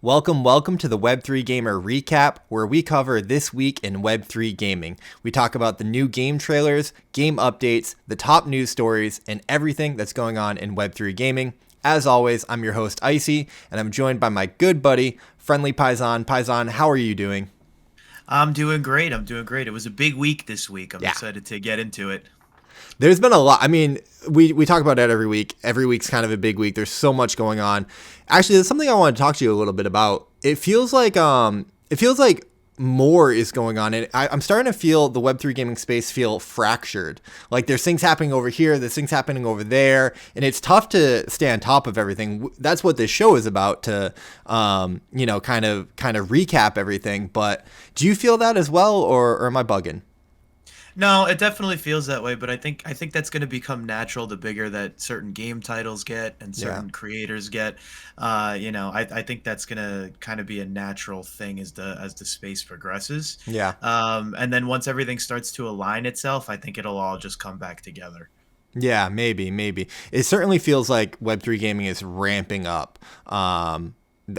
Welcome to the Web3 Gamer Recap, where we cover this week in Web3 Gaming. We talk about the new game trailers, game updates, the top news stories, and everything that's going on in Web3 Gaming. As always, I'm your host, Iceyy, and I'm joined by my good buddy, friendly Paisan. Paisan, how are you doing? I'm doing great. It was a big week this week. I'm excited to get into it. There's been a lot. I mean, we talk about that every week. Every week's kind of a big week. There's so much going on. Actually, there's something I want to talk to you a little bit about. It feels like more is going on, and I'm starting to feel the Web3 gaming space feel fractured. Like there's things happening over here, there's things happening over there, and it's tough to stay on top of everything. That's what this show is about, to kind of recap everything. But do you feel that as well, or am I bugging? No, it definitely feels that way, but I think that's going to become natural the bigger that certain game titles get and certain creators get. I think that's going to kind of be a natural thing as the space progresses. Yeah. And then once everything starts to align itself, I think it'll all just come back together. Yeah, maybe. It certainly feels like Web3 gaming is ramping up.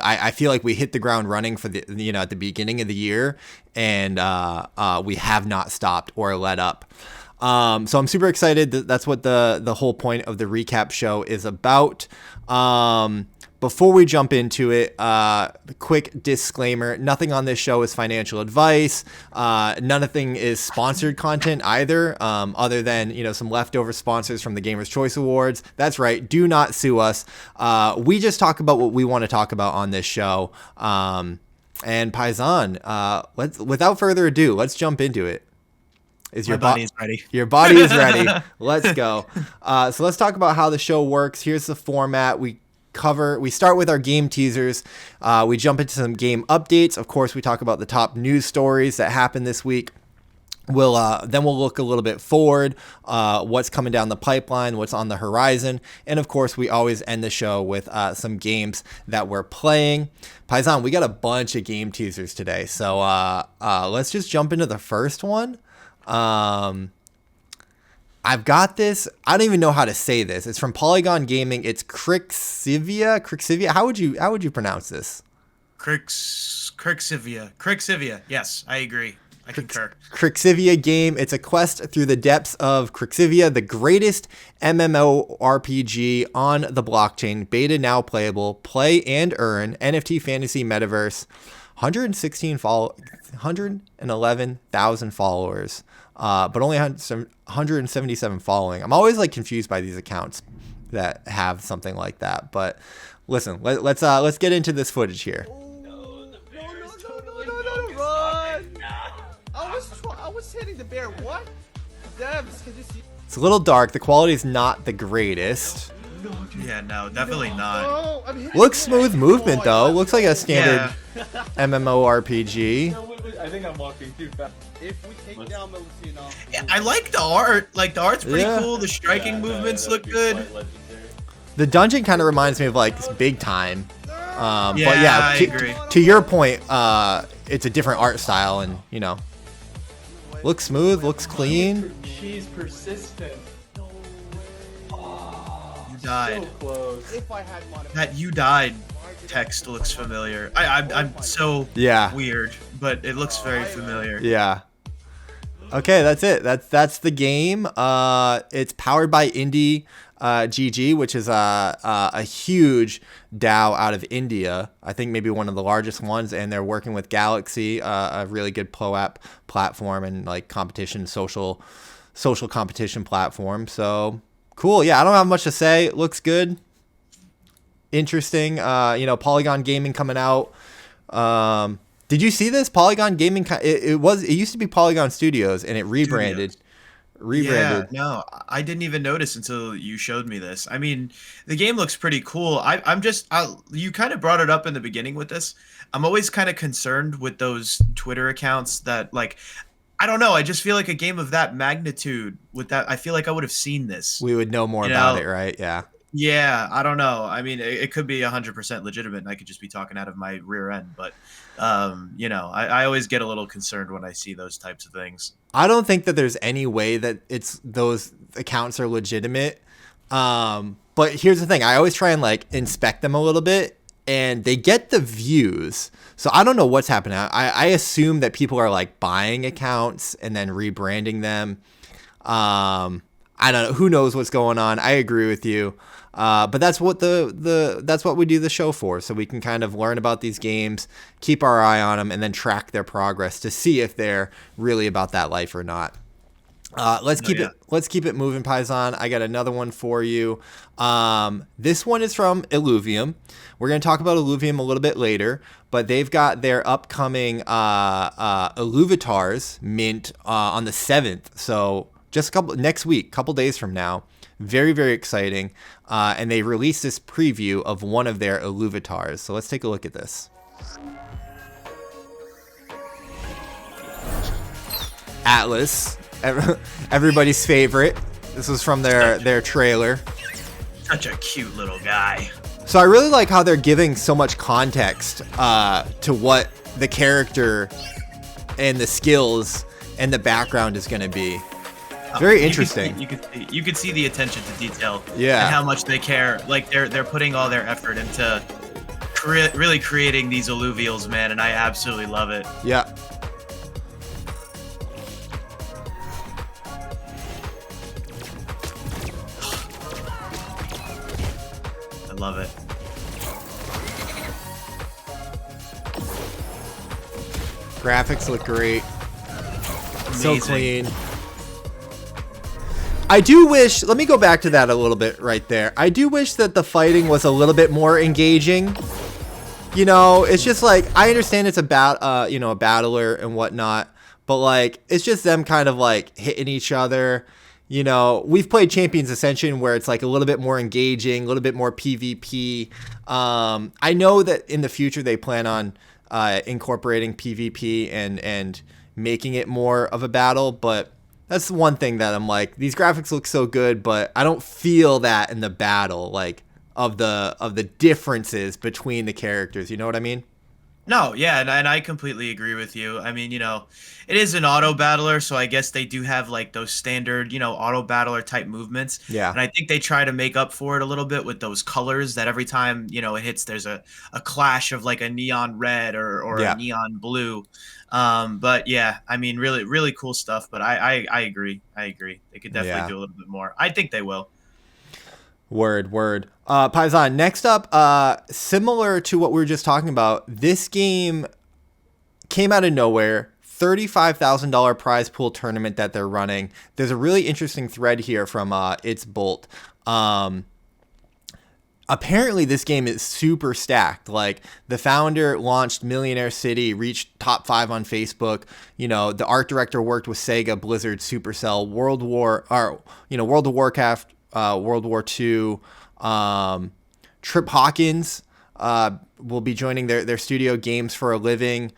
I feel like we hit the ground running for the at the beginning of the year, and we have not stopped or let up. So I'm super excited. That's what the whole point of the recap show is about. Before we jump into it, quick disclaimer: nothing on this show is financial advice. Nothing is sponsored content either, other than some leftover sponsors from the Gamers' Choice Awards. That's right. Do not sue us. We just talk about what we want to talk about on this show. And Paisan, without further ado, let's jump into it. My body is ready. Your body is ready. Let's go. So let's talk about how the show works. Here's the format. We start with our game teasers. We jump into some game updates. Of course, we talk about the top news stories that happened this week. Then we'll look a little bit forward, what's coming down the pipeline, what's on the horizon, and of course, we always end the show with some games that we're playing. Paisan, we got a bunch of game teasers today, so let's just jump into the first one. I've got this. I don't even know how to say this. It's from Polygon Gaming. It's Kryxivia. How would you pronounce this? Kryxivia. Yes, I agree. I concur. Kryxivia Game. It's a quest through the depths of Kryxivia, the greatest MMORPG on the blockchain. Beta now playable. Play and earn. NFT fantasy metaverse. 111,000 followers. But only 177 following. I'm always confused by these accounts that have something like that. But listen, let's get into this footage here. No, run! I was hitting the bear. What? Devs, can you see? It's a little dark. The quality is not the greatest. Yeah, no, definitely not. Looks smooth movement though. Looks like a standard MMORPG. I think I'm walking too fast. If we take down the I like the art. Like the art's pretty cool. The striking movements look good. The dungeon kind of reminds me of Big Time. But I agree. To your point, it's a different art style, and looks smooth, looks clean. She's persistent. You died. So close. If I had That "you died" text looks familiar. I'm so weird, but it looks very familiar. Yeah. Okay, that's it. That's the game. It's powered by Indie GG, which is a huge DAO out of India. I think maybe one of the largest ones, and they're working with Galactic, a really good POAP platform and competition, social competition platform. So cool. Yeah, I don't have much to say. It looks good. Interesting. Polygon Gaming coming out. Did you see this? Polygon Gaming, it used to be Polygon Studios, and it rebranded. Yeah, no, I didn't even notice until you showed me this. I mean, the game looks pretty cool. You kind of brought it up in the beginning with this. I'm always kind of concerned with those Twitter accounts that I don't know. I just feel like a game of that magnitude with that, I feel like I would have seen this. We would know more about it, right? Yeah. Yeah, I don't know. I mean, it could be 100% legitimate, and I could just be talking out of my rear end. But, I always get a little concerned when I see those types of things. I don't think that there's any way that those accounts are legitimate. But here's the thing: I always try and inspect them a little bit, and they get the views. So I don't know what's happening. I assume that people are like buying accounts and then rebranding them. I don't know. Who knows what's going on? I agree with you. But that's what that's what we do the show for. So we can kind of learn about these games, keep our eye on them, and then track their progress to see if they're really about that life or not. Let's keep it moving, Paisan. I got another one for you. This one is from Illuvium. We're going to talk about Illuvium a little bit later, but they've got their upcoming Illuvatars mint on the 7th. So just next week, couple days from now. Very, very exciting. And they released this preview of one of their Illuvatars. So let's take a look at this. Atlas. Everybody's favorite. This was from their trailer. Such a cute little guy. So I really like how they're giving so much context to what the character and the skills and the background is going to be. Very interesting. You could see the attention to detail. Yeah. And how much they care. Like they're putting all their effort into really creating these Illuvials, man, and I absolutely love it. Yeah. I love it. Graphics look great. Amazing. So clean. I do wish, let me go back to that a little bit right there. I do wish that the fighting was a little bit more engaging. You know, it's just like, I understand it's about, a battler and whatnot, but like, it's just them kind of like hitting each other. You know, we've played Champions Ascension where it's like a little bit more engaging, a little bit more PvP. I know that in the future they plan on incorporating PvP and making it more of a battle, but that's the one thing that I'm like, these graphics look so good, but I don't feel that in the battle, like of the differences between the characters. You know what I mean? No, yeah, and I completely agree with you. I mean, it is an auto battler, so I guess they do have like those standard, auto battler type movements. Yeah. And I think they try to make up for it a little bit with those colors that every time, it hits, there's a clash of like a neon red or a neon blue. But yeah, I mean, really, really cool stuff. But I agree. They could definitely do a little bit more. I think they will. Word. Paisan, next up, similar to what we were just talking about, this game came out of nowhere, $35,000 prize pool tournament that they're running. There's a really interesting thread here from It's Bolt. Apparently this game is super stacked. Like the founder launched Millionaire City, reached top 5 on Facebook. The art director worked with Sega, Blizzard, Supercell, World of Warcraft, World War II. Trip Hawkins will be joining their studio, Games for a Living.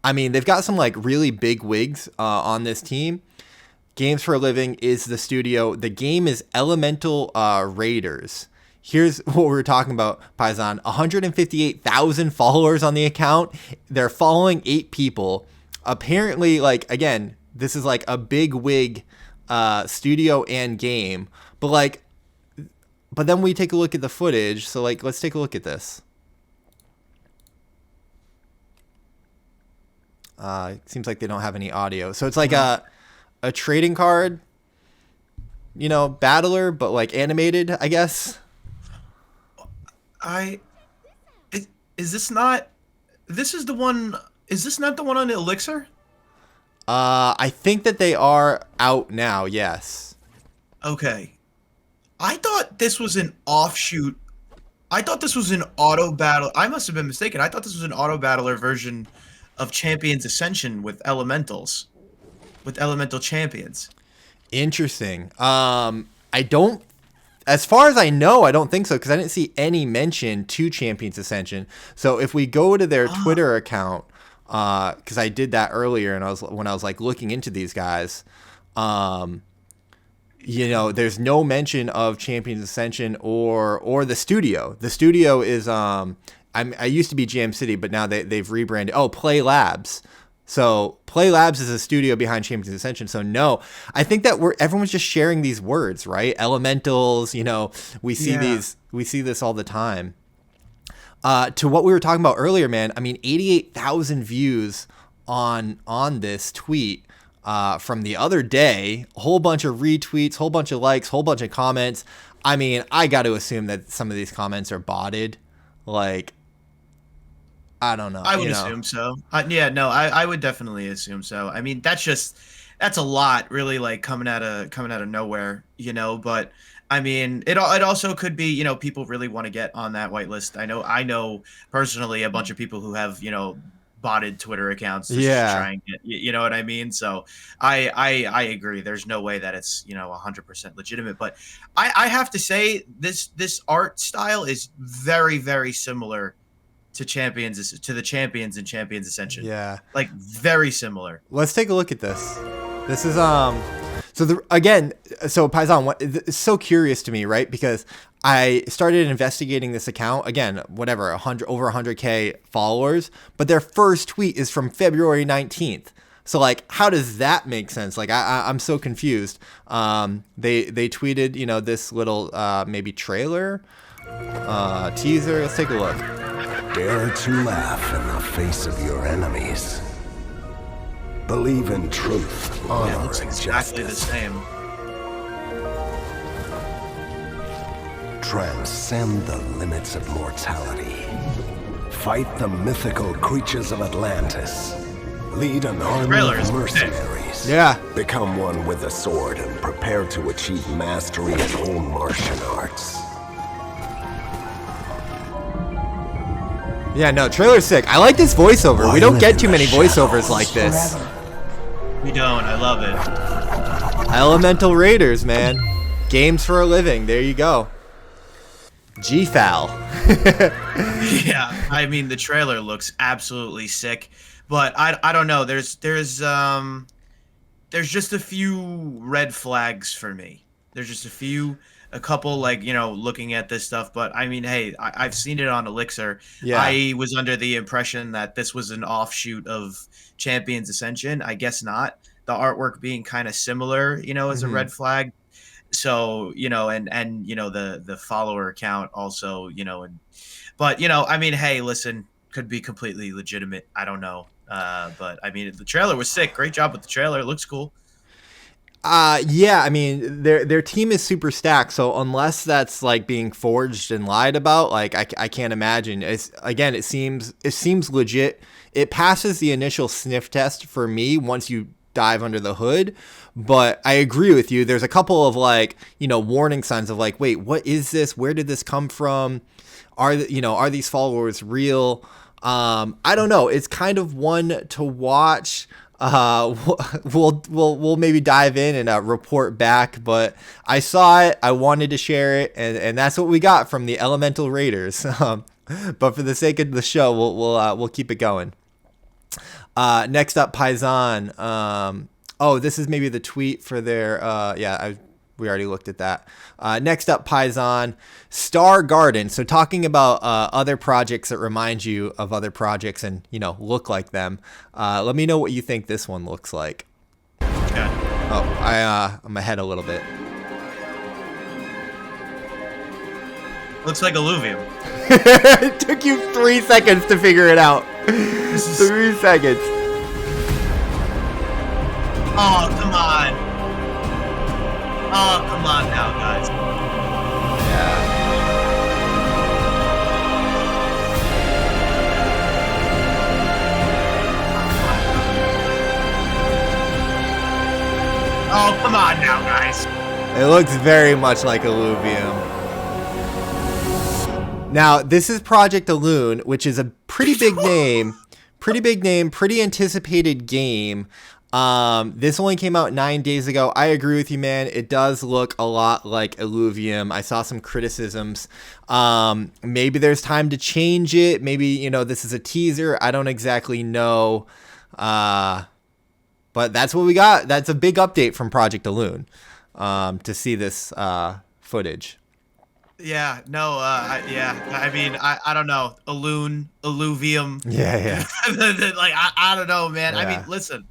I mean, they've got some like really big wigs on this team. Games for a Living is the studio. The game is Elemental Raiders. Here's what we were talking about, Paisan. 158,000 followers on the account. They're following 8 people. Apparently, like, again, this is like a big wig studio and game. But then we take a look at the footage. So, like, let's take a look at this. It seems like they don't have any audio. So it's like a trading card, battler, but like animated, I guess. Is this not the one on Elixir? I think that they are out now, yes. Okay. I thought this was an offshoot. I thought this was an auto battle. I must have been mistaken. I thought this was an auto battler version of Champions Ascension with elementals. With elemental champions. Interesting. As far as I know, I don't think so, because I didn't see any mention to Champions Ascension. So if we go to their Twitter account, because I did that earlier, and when I was like looking into these guys, there's no mention of Champions Ascension or the studio. The studio is I used to be Jam City, but now they've rebranded. Oh, Play Labs. So Play Labs is a studio behind Champions Ascension. So no, I think that everyone's just sharing these words, right? Elementals, we see this all the time. to what we were talking about earlier, man. I mean, 88,000 views on this tweet from the other day. A whole bunch of retweets, whole bunch of likes, whole bunch of comments. I mean, I got to assume that some of these comments are botted. Like, I don't know. I would assume so. I would definitely assume so. I mean, that's a lot, really, like coming out of nowhere, you know. But I mean, it also could be, you know, people really want to get on that whitelist. I know personally a bunch of people who have, you know, botted Twitter accounts to try and get, you know what I mean? So I agree. There's no way that it's, you know, 100% legitimate. But I have to say this art style is very, very similar to the champions and Champions Ascension. Yeah. Like very similar. Let's take a look at this. This is so Paisan, it's so curious to me, right? Because I started investigating this account again, whatever, over 100K followers, but their first tweet is from February 19th. So like, how does that make sense? Like, I'm so confused. They tweeted, you know, this little maybe trailer, teaser. Let's take a look. Dare to laugh in the face of your enemies. Believe in truth, honor, Yeah, it looks and exactly justice. the same. Transcend the limits of mortality. Fight the mythical creatures of Atlantis. Lead an army trailer is of mercenaries. Yeah. Become one with the sword and prepare to achieve mastery in all Martian arts. Yeah, no, trailer's sick. I like this voiceover. We don't get too many voiceovers like this. We don't. I love it. Elemental Raiders, man. Games for a living. There you go. GFAL. Yeah, I mean the trailer looks absolutely sick, but I don't know. There's just a few red flags for me. There's just a couple, like, you know, looking at this stuff. But I mean, hey, I've seen it on Elixir. Yeah. I was under the impression that this was an offshoot of Champions Ascension. I guess not. The artwork being kind of similar, you know, is a red flag. So, you know, and you know, the follower count also, you know, but you know, I mean, hey, listen, could be completely legitimate. I don't know. But I mean, the trailer was sick. Great job with the trailer. It looks cool. Yeah, I mean, their team is super stacked, so unless that's like being forged and lied about, like I can't imagine. It seems legit. It passes the initial sniff test for me once you dive under the hood, but I agree with you. There's a couple of, like, you know, warning signs of like, wait, what is this? Where did this come from? Are these followers real? I don't know. It's kind of one to watch. We'll maybe dive in and report back, but I saw it, I wanted to share it, and that's what we got from the Elemental Raiders. But for the sake of the show, we'll keep it going. Next up, Paisan. This is maybe the tweet for their we already looked at that. Next up, Paisan, Star Garden. So talking about other projects that remind you of other projects and, you know, look like them. Let me know what you think this one looks like. Okay. Oh, I'm ahead a little bit. Looks like Illuvium. It took you 3 seconds to figure it out. 3 seconds. Oh, come on. Oh, come on now, guys. Yeah. Oh, come on now, guys. It looks very much like Illuvium. Now, this is Project Alune, which is a pretty big name, pretty anticipated game. This only came out 9 days ago. I agree with you, man. It does look a lot like Illuvium. I saw some criticisms. Maybe there's time to change it. Maybe, you know, this is a teaser. I don't exactly know. But that's what we got. That's a big update from Project Alune, to see this footage. Yeah, no, I mean, I don't know. Illuvium. Yeah. Like, I don't know, man. Yeah. I mean, listen,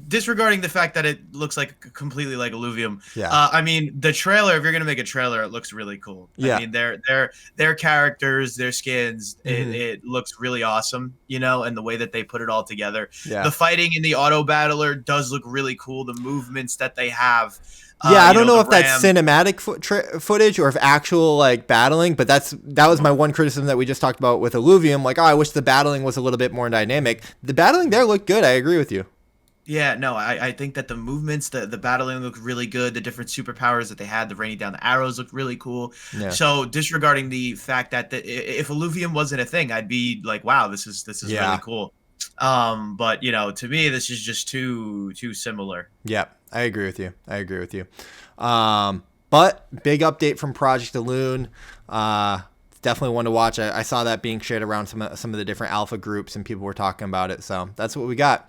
Disregarding the fact that it looks like completely like Illuvium. Yeah. I mean, the trailer. If you're gonna make a trailer, it looks really cool. Yeah. I mean, their characters, their skins, it looks really awesome. You know, and the way that they put it all together. Yeah. The fighting in the auto battler does look really cool. The movements that they have. Yeah, I don't know if that's cinematic footage or if actual like battling, but that was my one criticism that we just talked about with Illuvium. Like, oh, I wish the battling was a little bit more dynamic. The battling there looked good. I agree with you. Yeah, no, I think that the movements, the battling looked really good. The different superpowers that they had, the raining down the arrows looked really cool. Yeah. So disregarding the fact that if Illuvium wasn't a thing, I'd be like, wow, this is really cool. But you know, to me, this is just too similar. Yeah, I agree with you. But big update from Project Illuvium. It's definitely one to watch. I saw that being shared around some of the different alpha groups and people were talking about it. So that's what we got.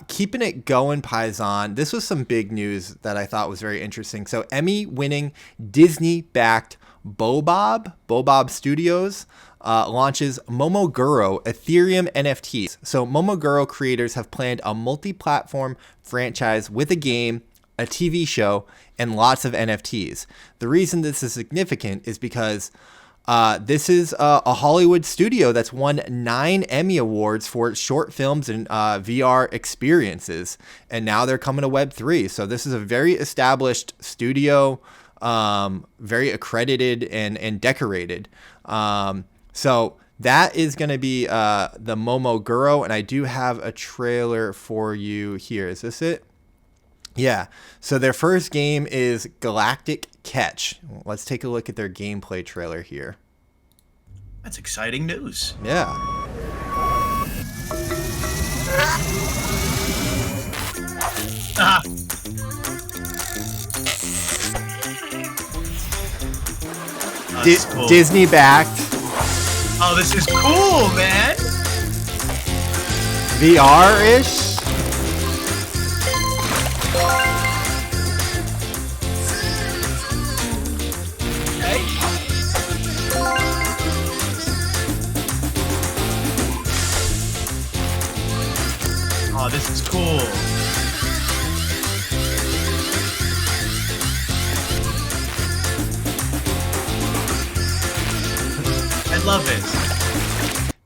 Keeping it going, Paisan. This was some big news that I thought was very interesting. So Emmy-winning Disney-backed Baobab Studios launches Momoguro Ethereum NFTs. So Momoguro creators have planned a multi-platform franchise with a game, a TV show, and lots of NFTs. The reason this is significant is because this is a Hollywood studio that's won 9 Emmy Awards for its short films and VR experiences, and now they're coming to Web3. So this is a very established studio, very accredited and decorated. So that is going to be the Momoguro, and I do have a trailer for you here. Is this it? Yeah. So their first game is Galactic Catch. Let's take a look at their gameplay trailer here. That's exciting news. Yeah. Cool. Disney backed. Oh, this is cool, man. VR-ish. Oh, this is cool. I love it.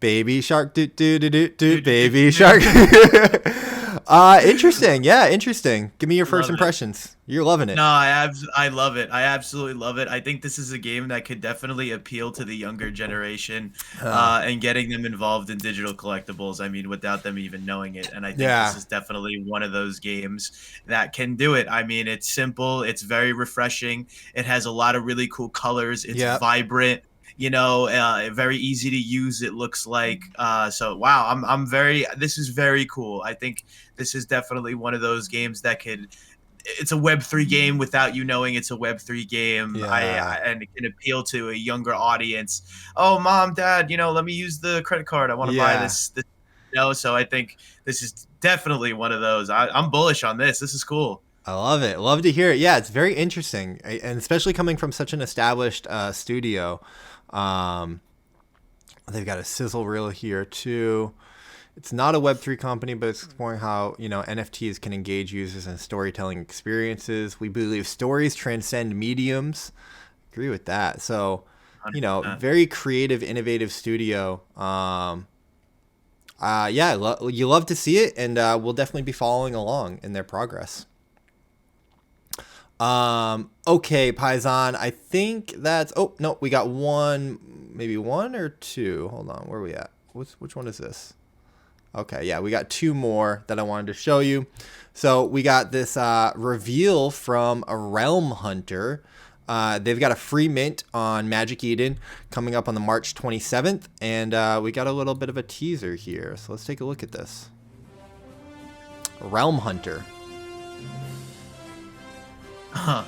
Baby shark, do do do do do, baby shark. Interesting. Yeah, interesting. Give me your first impressions. You're loving it. No, I love it. I absolutely love it. I think this is a game that could definitely appeal to the younger generation, and getting them involved in digital collectibles. I mean, without them even knowing it. And I think this is definitely one of those games that can do it. I mean, it's simple. It's very refreshing. It has a lot of really cool colors. It's vibrant. You know, very easy to use. It looks like so. Wow, this is very cool. I think this is definitely one of those games that could. It's a Web3 game without you knowing it's a Web3 game. And it can appeal to a younger audience. Oh, mom, dad, let me use the credit card. I want to buy this. So I think this is definitely one of those. I'm bullish on this. This is cool. I love it. Love to hear it. Yeah, it's very interesting, and especially coming from such an established studio. They've got a sizzle reel here too. It's not a Web3 company, but it's exploring how NFTs can engage users in storytelling experiences. We believe stories transcend mediums. Agree with that. So, very creative, innovative studio. You love to see it, and we'll definitely be following along in their progress. Okay, Paisan, I think that's, we got maybe one or two. Hold on, where are we at? Which one is this? Okay, yeah, we got 2 more that I wanted to show you. So we got this reveal from a Realm Hunter. They've got a free mint on Magic Eden coming up on the March 27th, and we got a little bit of a teaser here. So let's take a look at this. Realm Hunter. Huh.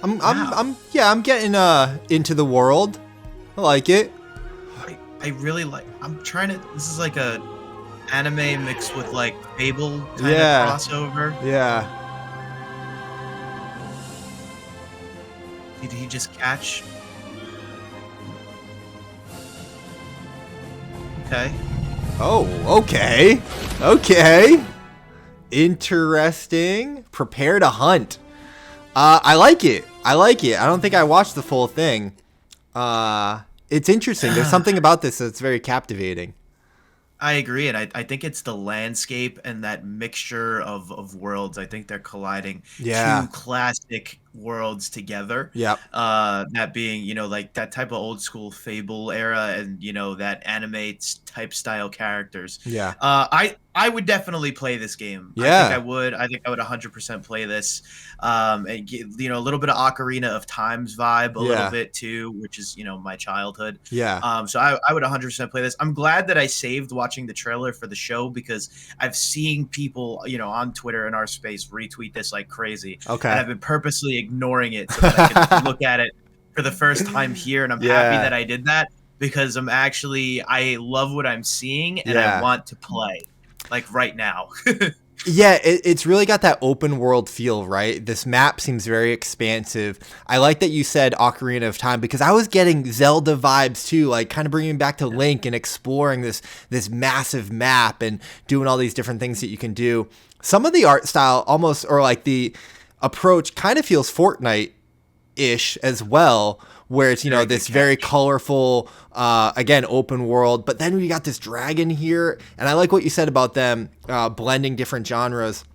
I'm getting into the world. I like it. I really like. I'm trying to. This is like a anime mixed with like Fable kind of crossover. Yeah. Did he just catch? Okay. Oh, okay. Okay. Interesting. Prepare to hunt. I like it. I like it. I don't think I watched the full thing. It's interesting. There's something about this that's very captivating. I agree, and I think it's the landscape and that mixture of worlds. I think they're colliding two classic worlds together. Yep. That being, you know, like that type of old school Fable era, and you know that anime type style characters. Yeah. I would definitely play this game. Yeah. I think I would. I think I would 100% play this. And you know, a little bit of Ocarina of Time's vibe, a little bit too, which is, you know, my childhood. Yeah. So I would 100% play this. I'm glad that I saved watching the trailer for the show, because I've seen people, you know, on Twitter in our space retweet this like crazy. Okay. And I've been purposely ignoring it so that I can look at it for the first time here, and I'm happy that I did that, because I love what I'm seeing, and I want to play like right now. Yeah, it's really got that open world feel, right? This map seems very expansive. I like that you said Ocarina of Time, because I was getting Zelda vibes too, like kind of bringing me back to Link and exploring this massive map and doing all these different things that you can do. Some of the art style almost, or like the approach, kind of feels Fortnite-ish as well, where it's, you know, this very colorful, again, open world. But then we got this dragon here. And I like what you said about them blending different genres.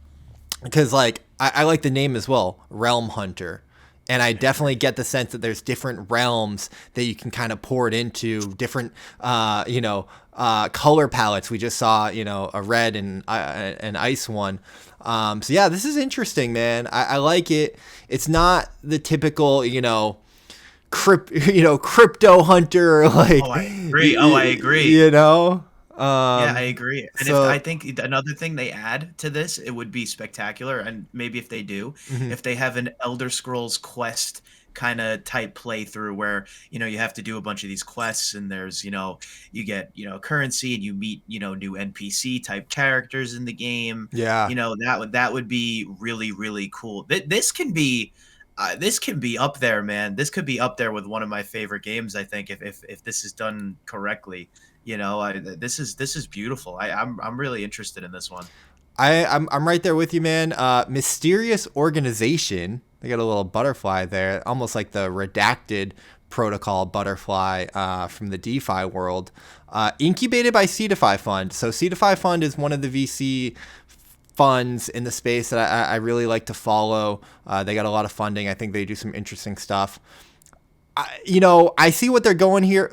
Because, like, I like the name as well, Realm Hunter. And I definitely get the sense that there's different realms that you can kind of pour it into, different, color palettes. We just saw, you know, a red and an ice one. So, yeah, this is interesting, man. I like it. It's not the typical, you know, crypto hunter, like. I agree. You know. Yeah, I agree. And so, I think another thing they add to this, it would be spectacular. And maybe if they do, if they have an Elder Scrolls quest kind of type playthrough where, you know, you have to do a bunch of these quests, and there's, you know, you get, you know, currency, and you meet, you know, new NPC type characters in the game. Yeah. You know, that would be really, really cool. This can be up there, man. This could be up there with one of my favorite games, I think, if this is done correctly. You know, this is beautiful. I'm really interested in this one. I'm right there with you, man. Mysterious organization. They got a little butterfly there, almost like the redacted protocol butterfly from the DeFi world. Incubated by Seedify Fund. So Seedify Fund is one of the VC funds in the space that I really like to follow. They got a lot of funding. I think they do some interesting stuff. I see what they're going here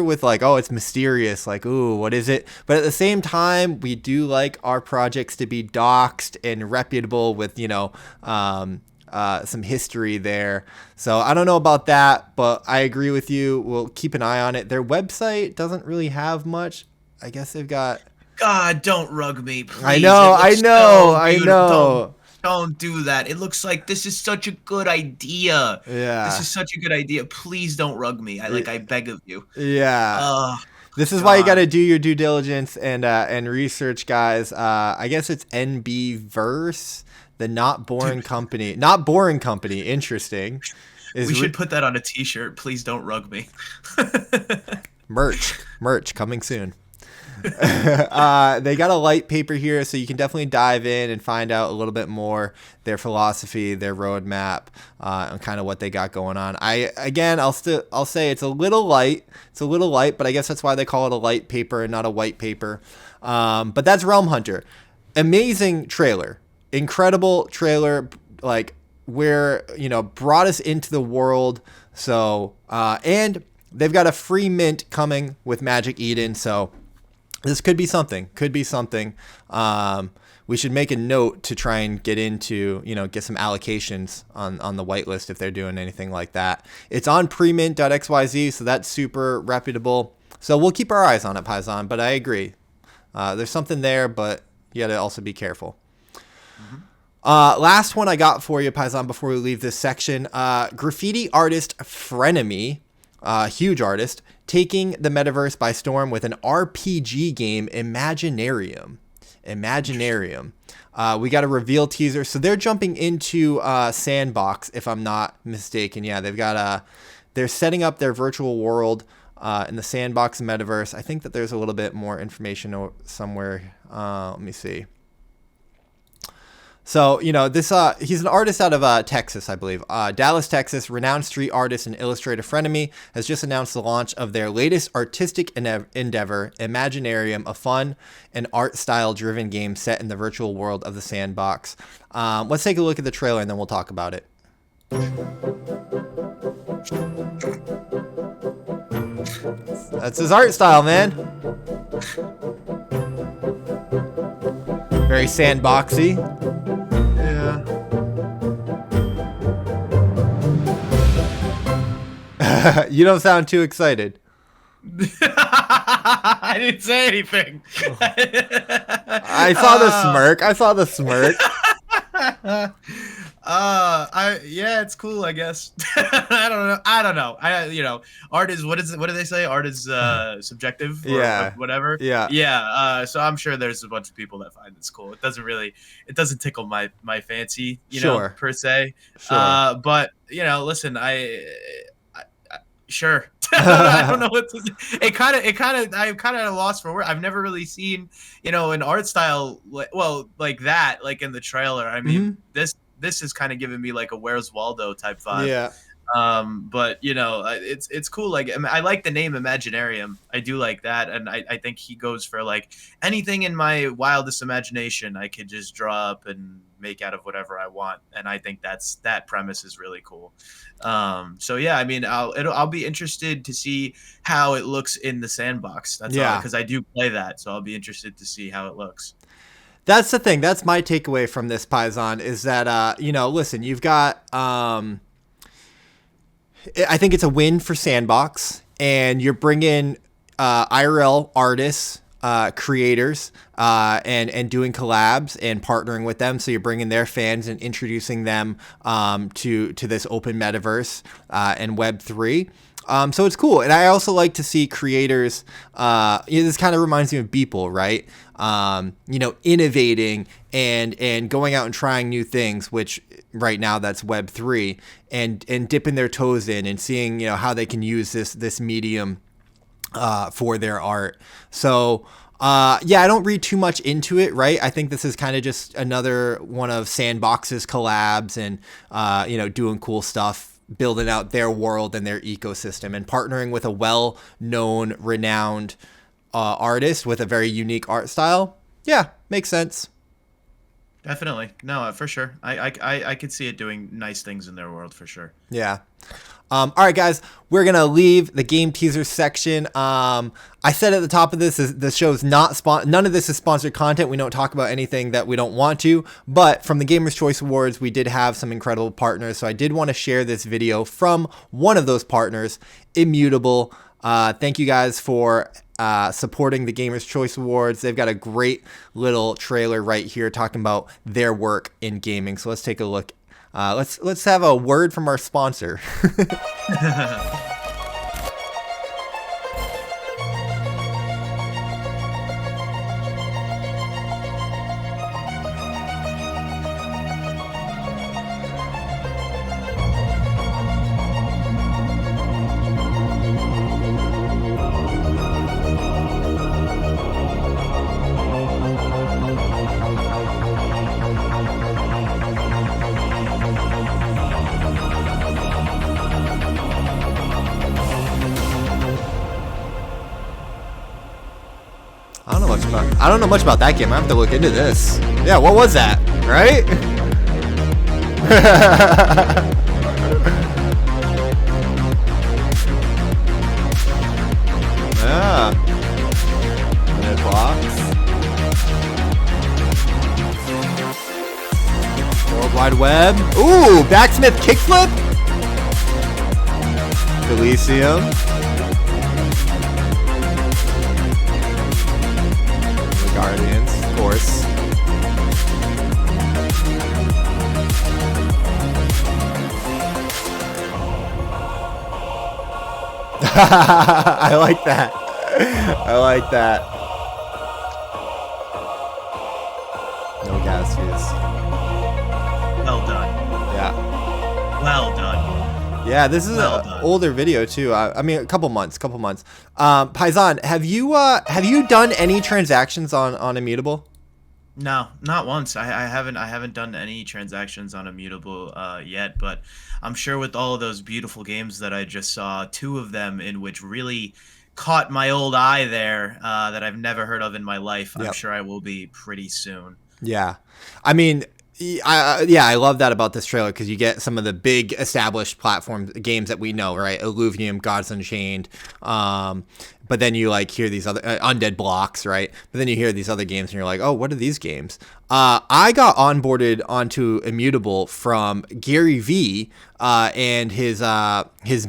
with, like, oh, it's mysterious, like, ooh, what is it? But at the same time, we do like our projects to be doxed and reputable with, you know, some history there. So I don't know about that, but I agree with you. We'll keep an eye on it. Their website doesn't really have much. I guess they've got... God, don't rug me, please. I know. Don't do that. It looks like this is such a good idea. Yeah. This is such a good idea. Please don't rug me. I beg of you. Yeah. This is why you got to do your due diligence and research, guys. I guess it's NB Verse, the Not Boring Company. Not Boring Company. Interesting. We should put that on a t-shirt. Please don't rug me. Merch coming soon. They got a light paper here, so you can definitely dive in and find out a little bit more their philosophy, their roadmap, and kind of what they got going on. I'll say it's a little light. It's a little light, but I guess that's why they call it a light paper and not a white paper. But that's Realm Hunter. Amazing trailer, incredible trailer, like where, you know, brought us into the world. So and they've got a free mint coming with Magic Eden, so. This could be something. We should make a note to try and get into, you know, get some allocations on the whitelist if they're doing anything like that. It's on premint.xyz, so that's super reputable. So we'll keep our eyes on it, Paisan, but I agree. There's something there, but you got to also be careful. Last one I got for you, Paisan, before we leave this section. Graffiti artist Frenemy, huge artist, taking the metaverse by storm with an RPG game, Imaginarium. Imaginarium. We got a reveal teaser. So they're jumping into Sandbox, if I'm not mistaken. Yeah, they've got they're setting up their virtual world in the Sandbox metaverse. I think that there's a little bit more information somewhere. Let me see. So, you know, this he's an artist out of Texas, I believe. Dallas, Texas, renowned street artist and illustrator frenemy has just announced the launch of their latest artistic endeavor, Imaginarium, a fun and art-style-driven game set in the virtual world of the Sandbox. Let's take a look at the trailer, and then we'll talk about it. That's his art style, man. Very sandboxy. Yeah. You don't sound too excited. I didn't say anything. I saw the smirk. I saw the smirk. Yeah, it's cool, I guess. I don't know. You know, art is what do they say? Art is subjective or yeah. whatever. Yeah. Yeah. So I'm sure there's a bunch of people that find this cool. It doesn't tickle my fancy, you know, per se. Sure. But you know, listen, sure. I don't know what to say. I'm kind of at a loss for words. I've never really seen, you know, an art style like that, like in the trailer. I mean, this is kind of giving me like a Where's Waldo type vibe. Yeah. But you know, it's cool. Like, I like the name Imaginarium. I do like that, and I think he goes for like anything in my wildest imagination I could just draw up and make out of whatever I want. And I think that premise is really cool. So yeah, I mean, I'll be interested to see how it looks in the Sandbox. That's all, because I do play that, so I'll be interested to see how it looks. That's the thing. That's my takeaway from this, Paisan, is that you know, listen, you've got I think it's a win for Sandbox, and you're bringing IRL artists, creators, and doing collabs and partnering with them. So you're bringing their fans and introducing them to this open metaverse and Web3. So it's cool. And I also like to see creators, this kind of reminds me of Beeple, right? You know, innovating and going out and trying new things, which right now that's Web3, and dipping their toes in and seeing, you know, how they can use this medium for their art. So yeah, I don't read too much into it, right? I think this is kind of just another one of Sandbox's collabs and, you know, doing cool stuff, building out their world and their ecosystem, and partnering with a well-known, renowned artist with a very unique art style. Yeah, makes sense. Definitely. No, for sure. I could see it doing nice things in their world for sure. Yeah. All right, guys, we're going to leave the game teaser section. I said at the top of this show's not none of this is sponsored content. We don't talk about anything that we don't want to, but from the Gamers' Choice Awards, we did have some incredible partners. So I did want to share this video from one of those partners, Immutable. Thank you guys for supporting the Gamers' Choice Awards. They've got a great little trailer right here talking about their work in gaming. So let's take a look. Let's have a word from our sponsor. I don't know much about that game. I have to look into this. Yeah, what was that? Right? Yeah. Minute blocks. World Wide Web. Ooh, backsmith kickflip. Elysium. Guardians, of course. I like that. I like that. No gas fees. Well done. Yeah. Well done. Yeah, this is Well an done. older video too. I mean, a couple months. Paisan, have you done any transactions on Immutable? No, not once. I haven't done any transactions on Immutable yet, but I'm sure with all of those beautiful games that I just saw, 2 of them in which really caught my old eye there that I've never heard of in my life. I'm Yep. sure I will be pretty soon. Yeah. I mean, I love that about this trailer because you get some of the big established platform games that we know, right? Illuvium, Gods Unchained. But then you like hear these other Undead blocks, right? But then you hear these other games and you're like, oh, what are these games? I got onboarded onto Immutable from Gary V and his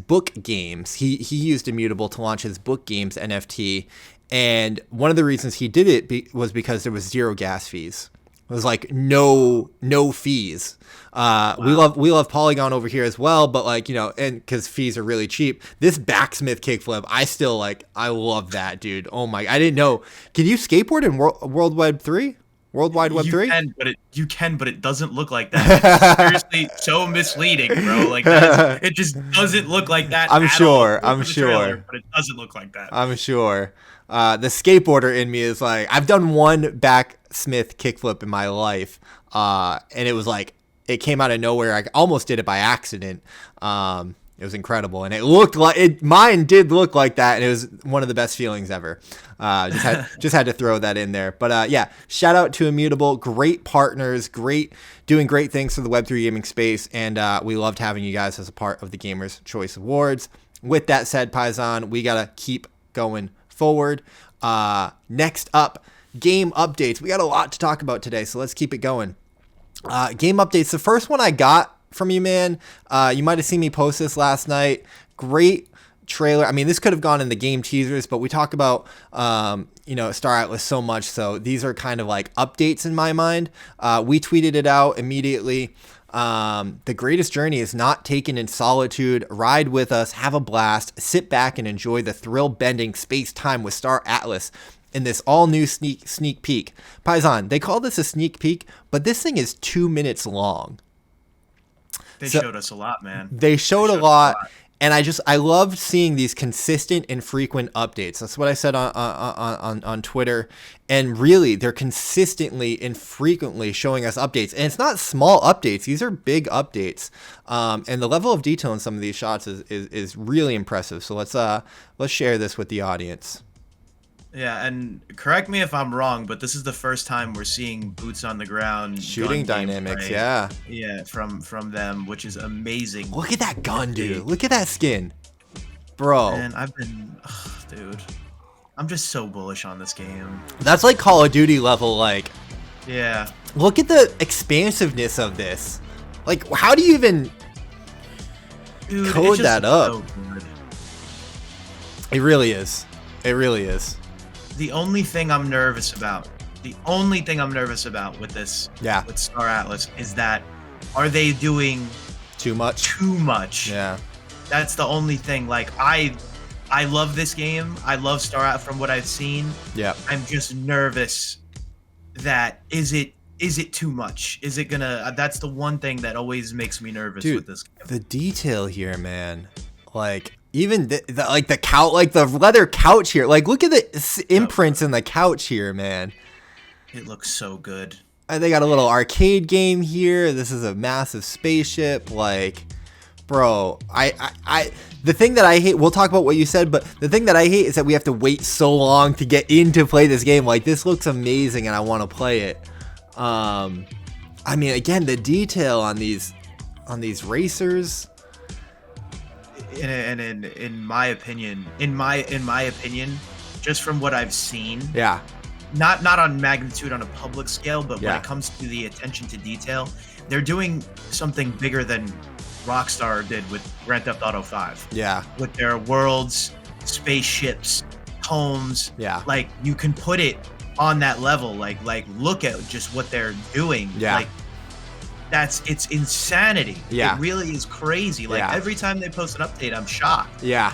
book games. He used Immutable to launch his book games NFT. And one of the reasons he did it was because there was 0 gas fees. It was like no fees. Wow. We love Polygon over here as well, but like, you know, and because fees are really cheap. This backsmith kickflip, I love that, dude. Oh my, I didn't know. Can you skateboard in World Web 3? Worldwide Web 3? You can, but it doesn't look like that. It's seriously so misleading, bro. Like it just doesn't look like that. I'm sure. Trailer, but it doesn't look like that. I'm sure. The skateboarder in me is like, I've done one backsmith kickflip in my life, and it was like, it came out of nowhere. I almost did it by accident. It was incredible, and it looked like it. Mine did look like that, and it was one of the best feelings ever. Just had to throw that in there. But yeah, shout out to Immutable, great partners, doing great things for the Web3 gaming space, and we loved having you guys as a part of the Gamers Choice Awards. With that said, Paisan, we gotta keep going forward. Next up, game updates. We got a lot to talk about today, so let's keep it going. Game updates. The first one I got from you, man. You might have seen me post this last night. Great trailer. I mean, this could have gone in the game teasers, but we talk about Star Atlas so much, so these are kind of like updates in my mind. We tweeted it out immediately. The greatest journey is not taken in solitude. Ride with us, have a blast, sit back and enjoy the thrill-bending space-time with Star Atlas in this all-new sneak peek. Paisan, they call this a sneak peek, but this thing is 2 minutes long. They showed us a lot, man. They showed a lot. And I loved seeing these consistent and frequent updates. That's what I said on Twitter. And really, they're consistently and frequently showing us updates. And it's not small updates. These are big updates. And the level of detail in some of these shots is really impressive. So let's share this with the audience. Yeah, and correct me if I'm wrong, but this is the first time we're seeing boots on the ground shooting dynamics. Gameplay. Yeah, from them, which is amazing. Look at that gun, dude. Look at that skin, bro. And dude, I'm just so bullish on this game. That's like Call of Duty level, like. Yeah. Look at the expansiveness of this. Like, how do you even code that up? So good. It really is. It really is. The only thing I'm nervous about with this, with Star Atlas, is that are they doing too much? Too much. Yeah. That's the only thing. like I love this game. I love Star Atlas from what I've seen. Yeah. I'm just nervous that is it too much? Is it gonna? That's the one thing that always makes me nervous with this game. The detail here, man. Like even the couch, like the leather couch here. Like look at the imprints in the couch here, man. It looks so good. And they got a little arcade game here. This is a massive spaceship. Like, bro, the thing that I hate, we'll talk about what you said, but the thing that I hate is that we have to wait so long to get in to play this game. Like, this looks amazing and I want to play it. I mean, again, the detail on these racers. And in my opinion, just from what I've seen. Yeah. Not on magnitude on a public scale, but when it comes to the attention to detail, they're doing something bigger than Rockstar did with Grand Theft Auto 5. Yeah. With their worlds, spaceships, homes. Yeah. Like you can put it on that level. Like look at just what they're doing. Yeah. Like it's insanity. Yeah. It really is crazy. Like every time they post an update, I'm shocked. Yeah.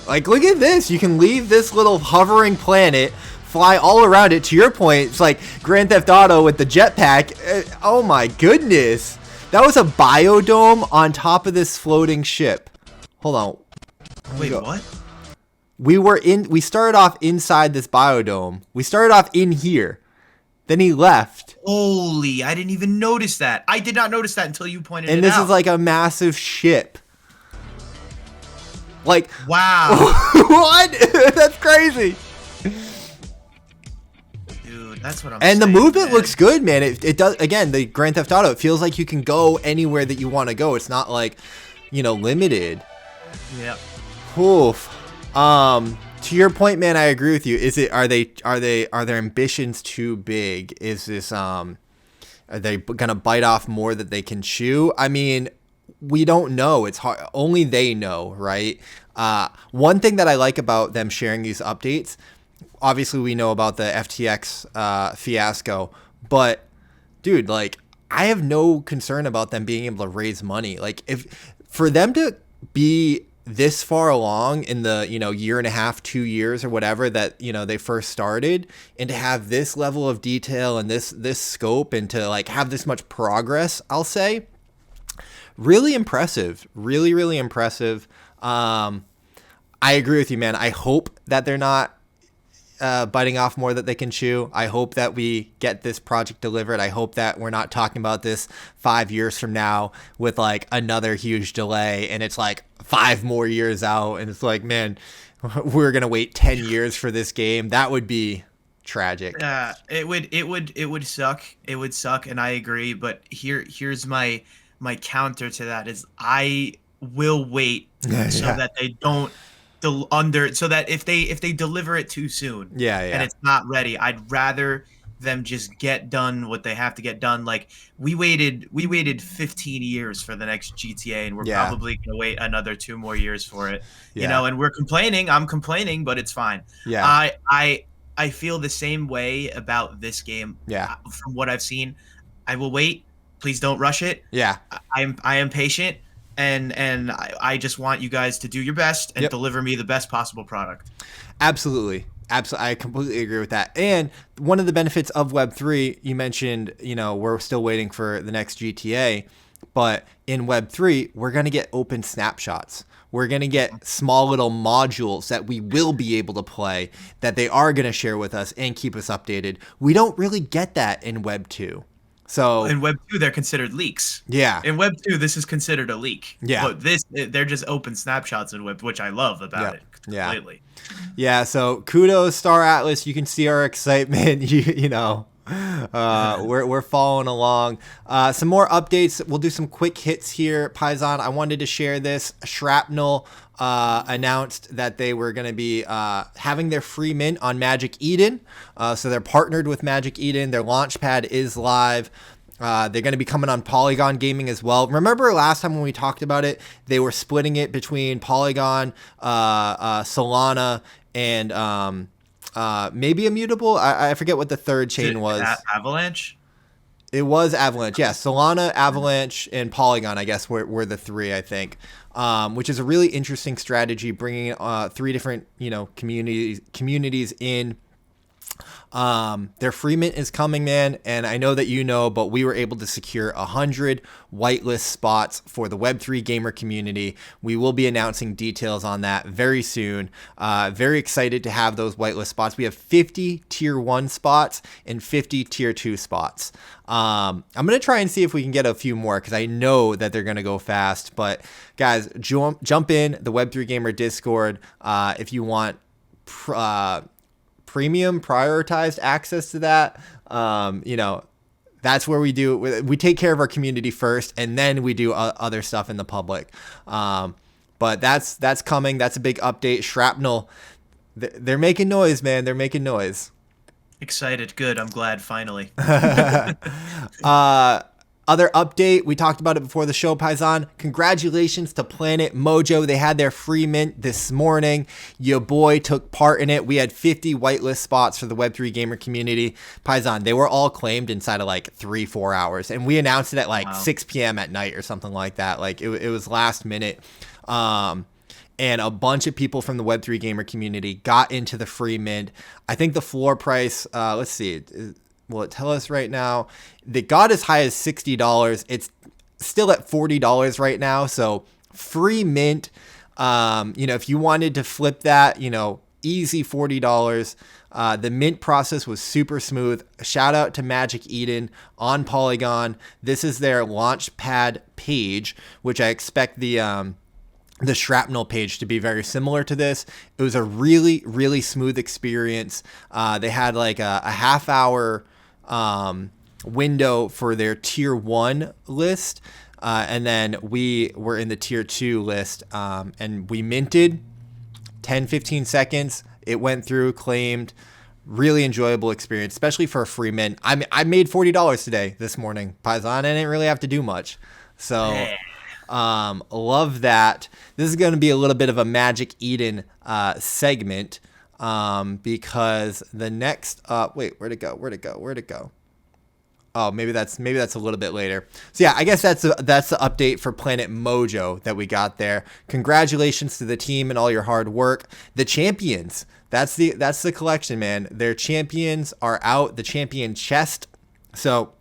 Like look at this. You can leave this little hovering planet, fly all around it. To your point, it's like Grand Theft Auto with the jetpack. Oh my goodness. That was a biodome on top of this floating ship. Hold on. Wait, what? We started off inside this biodome. We started off in here. Then he left. Holy, I didn't even notice that. I did not notice that until you pointed it out. And this is like a massive ship. Like, wow. What? That's crazy. Dude, that's what I'm saying. And the movement man. looks good, man. It does, again, the Grand Theft Auto, it feels like you can go anywhere that you want to go. It's not like, limited. Yep. Oof. To your point, man, I agree with you. Are their ambitions too big? Is this are they gonna bite off more that they can chew? I mean, we don't know. It's hard. Only they know, right? One thing that I like about them sharing these updates, obviously we know about the FTX fiasco, but dude, like, I have no concern about them being able to raise money. Like, if for them to be this far along in the year and a half, 2 years or whatever that they first started, and to have this level of detail and this scope, and to like have this much progress, I'll say really impressive. Really impressive. I agree with you, man. I hope that they're not biting off more that they can chew. I hope that we get this project delivered. I hope that we're not talking about this 5 years from now with like another huge delay, and it's like 5 more years out, and it's like, man, we're gonna wait 10 years for this game. That would be tragic. It would suck. It would suck, and I agree. But here's my counter to that is I will wait so that they don't so that if they deliver it too soon, and it's not ready, I'd rather them just get done what they have to get done. Like we waited 15 years for the next GTA, and we're probably gonna wait another 2 more years for it. And we're complaining. I'm complaining, but it's fine. I feel the same way about this game. From what I've seen, I will wait. Please don't rush it. I am patient, and I just want you guys to do your best and deliver me the best possible product. Absolutely. I completely agree with that. And one of the benefits of Web3, you mentioned, we're still waiting for the next GTA, but in Web3, we're going to get open snapshots. We're going to get small little modules that we will be able to play, that they are going to share with us and keep us updated. We don't really get that in Web2. So in Web 2, they're considered leaks. In Web 2, this is considered a leak. But they're just open snapshots in Web, which I love about it completely. So kudos, Star Atlas. You can see our excitement. We're following along. Some more updates. We'll do some quick hits here. Paisan, I wanted to share this. Shrapnel announced that they were going to be having their free mint on Magic Eden. So they're partnered with Magic Eden. Their launchpad is live. They're going to be coming on Polygon Gaming as well. Remember last time when we talked about it, they were splitting it between Polygon, Solana, and maybe Immutable. I forget what the third chain was. Avalanche? It was Avalanche. Yeah, Solana, Avalanche, and Polygon, I guess, were the three, I think. Which is a really interesting strategy, bringing 3 different communities in. Their free mint is coming, man, and I know that but we were able to secure 100 whitelist spots for the Web3 gamer community. We will be announcing details on that very soon. Very excited to have those whitelist spots. We have 50 tier 1 spots and 50 tier 2 spots. I'm going to try and see if we can get a few more, because I know that they're going to go fast. But guys, jump in the Web3 Gamer Discord if you want premium prioritized access to that. That's where we take care of our community first, and then we do other stuff in the public. But that's coming. That's a big update. Shrapnel, they're making noise, man. They're making noise. Excited. Good. I'm glad. Finally. Other update, we talked about it before the show, Paisan. Congratulations to Planet Mojo. They had their free mint this morning. Your boy took part in it. We had 50 whitelist spots for the Web3 gamer community. Paisan, they were all claimed inside of like 3-4 hours. And we announced it at like 6 p.m. at night or something like that. Like it was last minute. and a bunch of people from the Web3 gamer community got into the free mint. I think the floor price, let's see, will it tell us right now? They got as high as $60. It's still at $40 right now. So free mint, if you wanted to flip that, easy $40. The mint process was super smooth. Shout out to Magic Eden on Polygon. This is their launchpad page, which I expect the Shrapnel page to be very similar to this. It was a really, really smooth experience. They had like a half hour window for their tier 1 list. And then we were in the tier 2 list, and we minted 10-15 seconds. It went through, claimed. Really enjoyable experience, especially for a free mint. I made $40 today, this morning, Paisan. I didn't really have to do much. So love that. This is going to be a little bit of a Magic Eden segment, because the next wait, where'd it go? Oh, maybe that's a little bit later. So yeah, I guess that's the update for Planet Mojo that we got there. Congratulations to the team and all your hard work. The champions, that's the collection, man. Their champions are out, the champion chest. So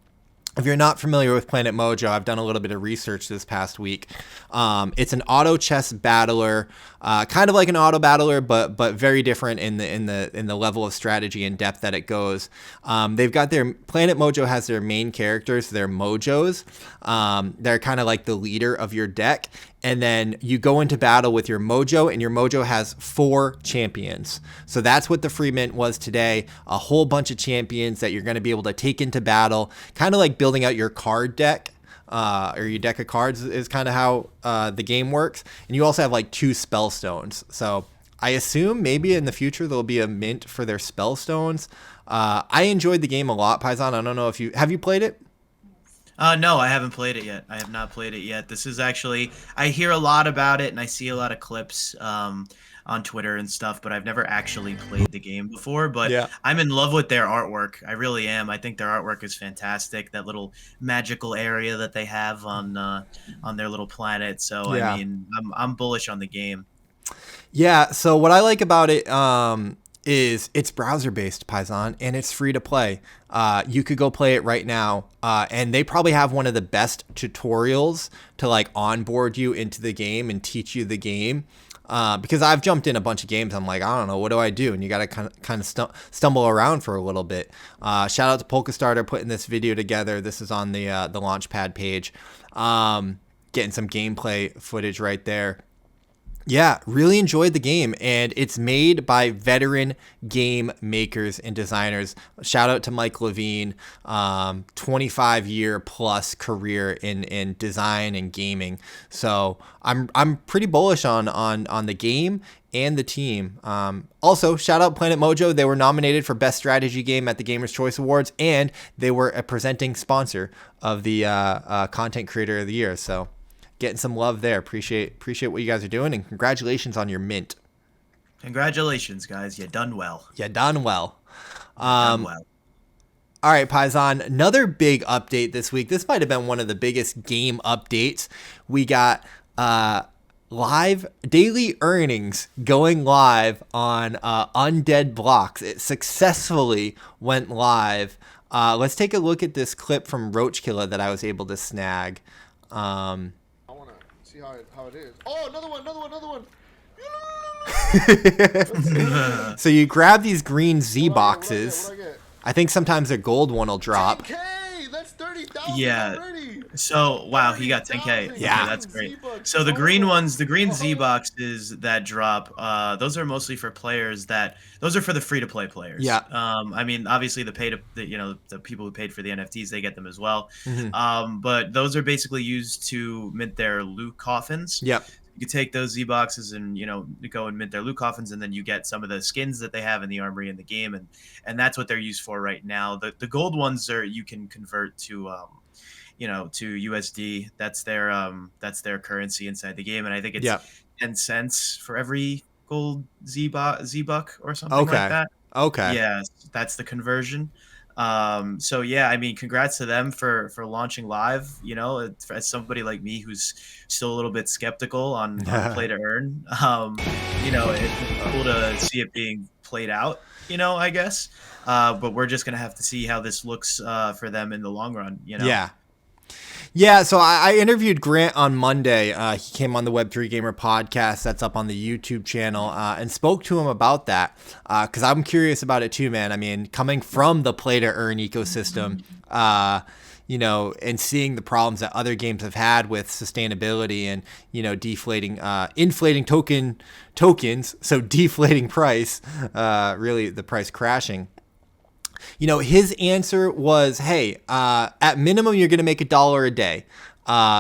if you're not familiar with Planet Mojo, I've done a little bit of research this past week. It's an auto chess battler, kind of like an auto battler, but very different in the level of strategy and depth that it goes. They've got their Planet Mojo has their main characters, their Mojos. They're kind of like the leader of your deck. And then you go into battle with your Mojo, and your Mojo has 4 champions. So that's what the free mint was today. A whole bunch of champions that you're going to be able to take into battle, kind of like building out your card deck, or your deck of cards is kind of how the game works. And you also have like 2 spell stones. So I assume maybe in the future there'll be a mint for their spell stones. I enjoyed the game a lot, Paisan. I don't know if have you played it? No, I haven't played it yet. I have not played it yet. This is actually, I hear a lot about it and I see a lot of clips on Twitter and stuff, but I've never actually played the game before. But yeah, I'm in love with their artwork. I really am. I think their artwork is fantastic. That little magical area that they have on their little planet. So yeah. I mean, I'm bullish on the game. Yeah. So what I like about it is it's browser-based, Paisan, and it's free to play. You could go play it right now, and they probably have one of the best tutorials to like onboard you into the game and teach you the game. Because I've jumped in a bunch of games, I'm like, I don't know, what do I do? And you got to kind of stumble around for a little bit. Shout out to Polkastarter putting this video together. This is on the Launchpad page. Getting some gameplay footage right there. Yeah, really enjoyed the game, and it's made by veteran game makers and designers. Shout out to Mike Levine, 25-year plus career in design and gaming. So I'm pretty bullish on the game and the team. Also, shout out Planet Mojo. They were nominated for Best Strategy Game at the Gamers' Choice Awards, and they were a presenting sponsor of the Content Creator of the Year. So getting some love there. Appreciate what you guys are doing, and congratulations on your mint. Congratulations, guys. You done well. Done well. All right, Paisan, another big update this week. This might have been one of the biggest game updates. We got live daily earnings going live on Undead blocks. It successfully went live. Let's take a look at this clip from Roachkiller that I was able to snag. See how it is. Oh, another one. So you grab these green Z boxes. What do I get? I think sometimes a gold one will drop. 10K! That's 30,000 yeah. already. So wow, he got 10K. Yeah, that's great. So the green ones, the green Z boxes that drop, those are mostly for players those are for the free to play players. Yeah. I mean, obviously the people who paid for the NFTs, they get them as well. Mm-hmm. But those are basically used to mint their loot coffins. Yep. You take those Z boxes and go and mint their loot coffins, and then you get some of the skins that they have in the armory in the game, and that's what they're used for right now. The gold ones you can convert to to USD. That's their currency inside the game, and I think it's 10 cents for every gold Z buck or something like that. Okay. Yeah, that's the conversion. So yeah, I mean, congrats to them for launching live. You know, as somebody like me who's still a little bit skeptical on play to earn, you know, it's cool to see it being played out. You know, I guess. But we're just gonna have to see how this looks for them in the long run. You know. Yeah. Yeah, so I interviewed Grant on Monday. He came on the Web3 Gamer podcast that's up on the YouTube channel and spoke to him about that because I'm curious about it too, man. I mean, coming from the play-to-earn ecosystem, you know, and seeing the problems that other games have had with sustainability and, you know, inflating tokens, so deflating price, really the price crashing. You know, his answer was, hey, at minimum, you're going to make $1 a day,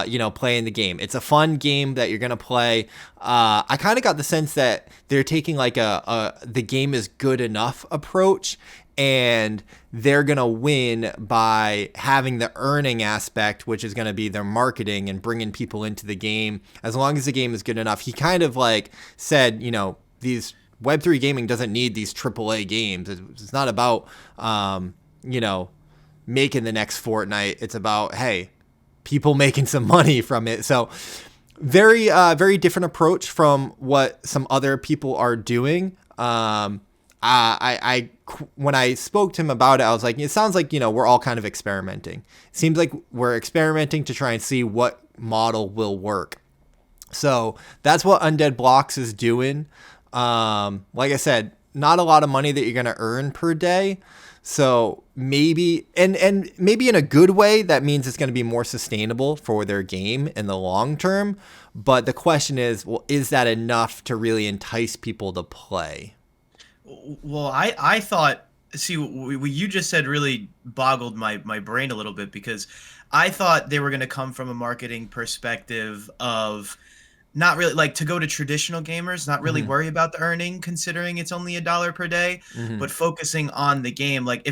you know, playing the game. It's a fun game that you're going to play. I kind of got the sense that they're taking like the game is good enough approach, and they're going to win by having the earning aspect, which is going to be their marketing and bringing people into the game. As long as the game is good enough, he kind of like said, you know, these Web3 Gaming doesn't need these AAA games. It's not about, you know, making the next Fortnite. It's about, hey, people making some money from it. So very, very different approach from what some other people are doing. When I spoke to him about it, I was like, it sounds like, you know, we're all kind of experimenting. It seems like we're experimenting to try and see what model will work. So that's what Undead Blocks is doing. Like I said, not a lot of money that you're going to earn per day. So maybe, and maybe in a good way, that means it's going to be more sustainable for their game in the long term. But the question is, well, is that enough to really entice people to play? Well, I thought, see, what you just said really boggled my brain a little bit, because I thought they were going to come from a marketing perspective of not really like to go to traditional gamers, not really worry about the earning, considering it's only $1 per day, but focusing on the game. Like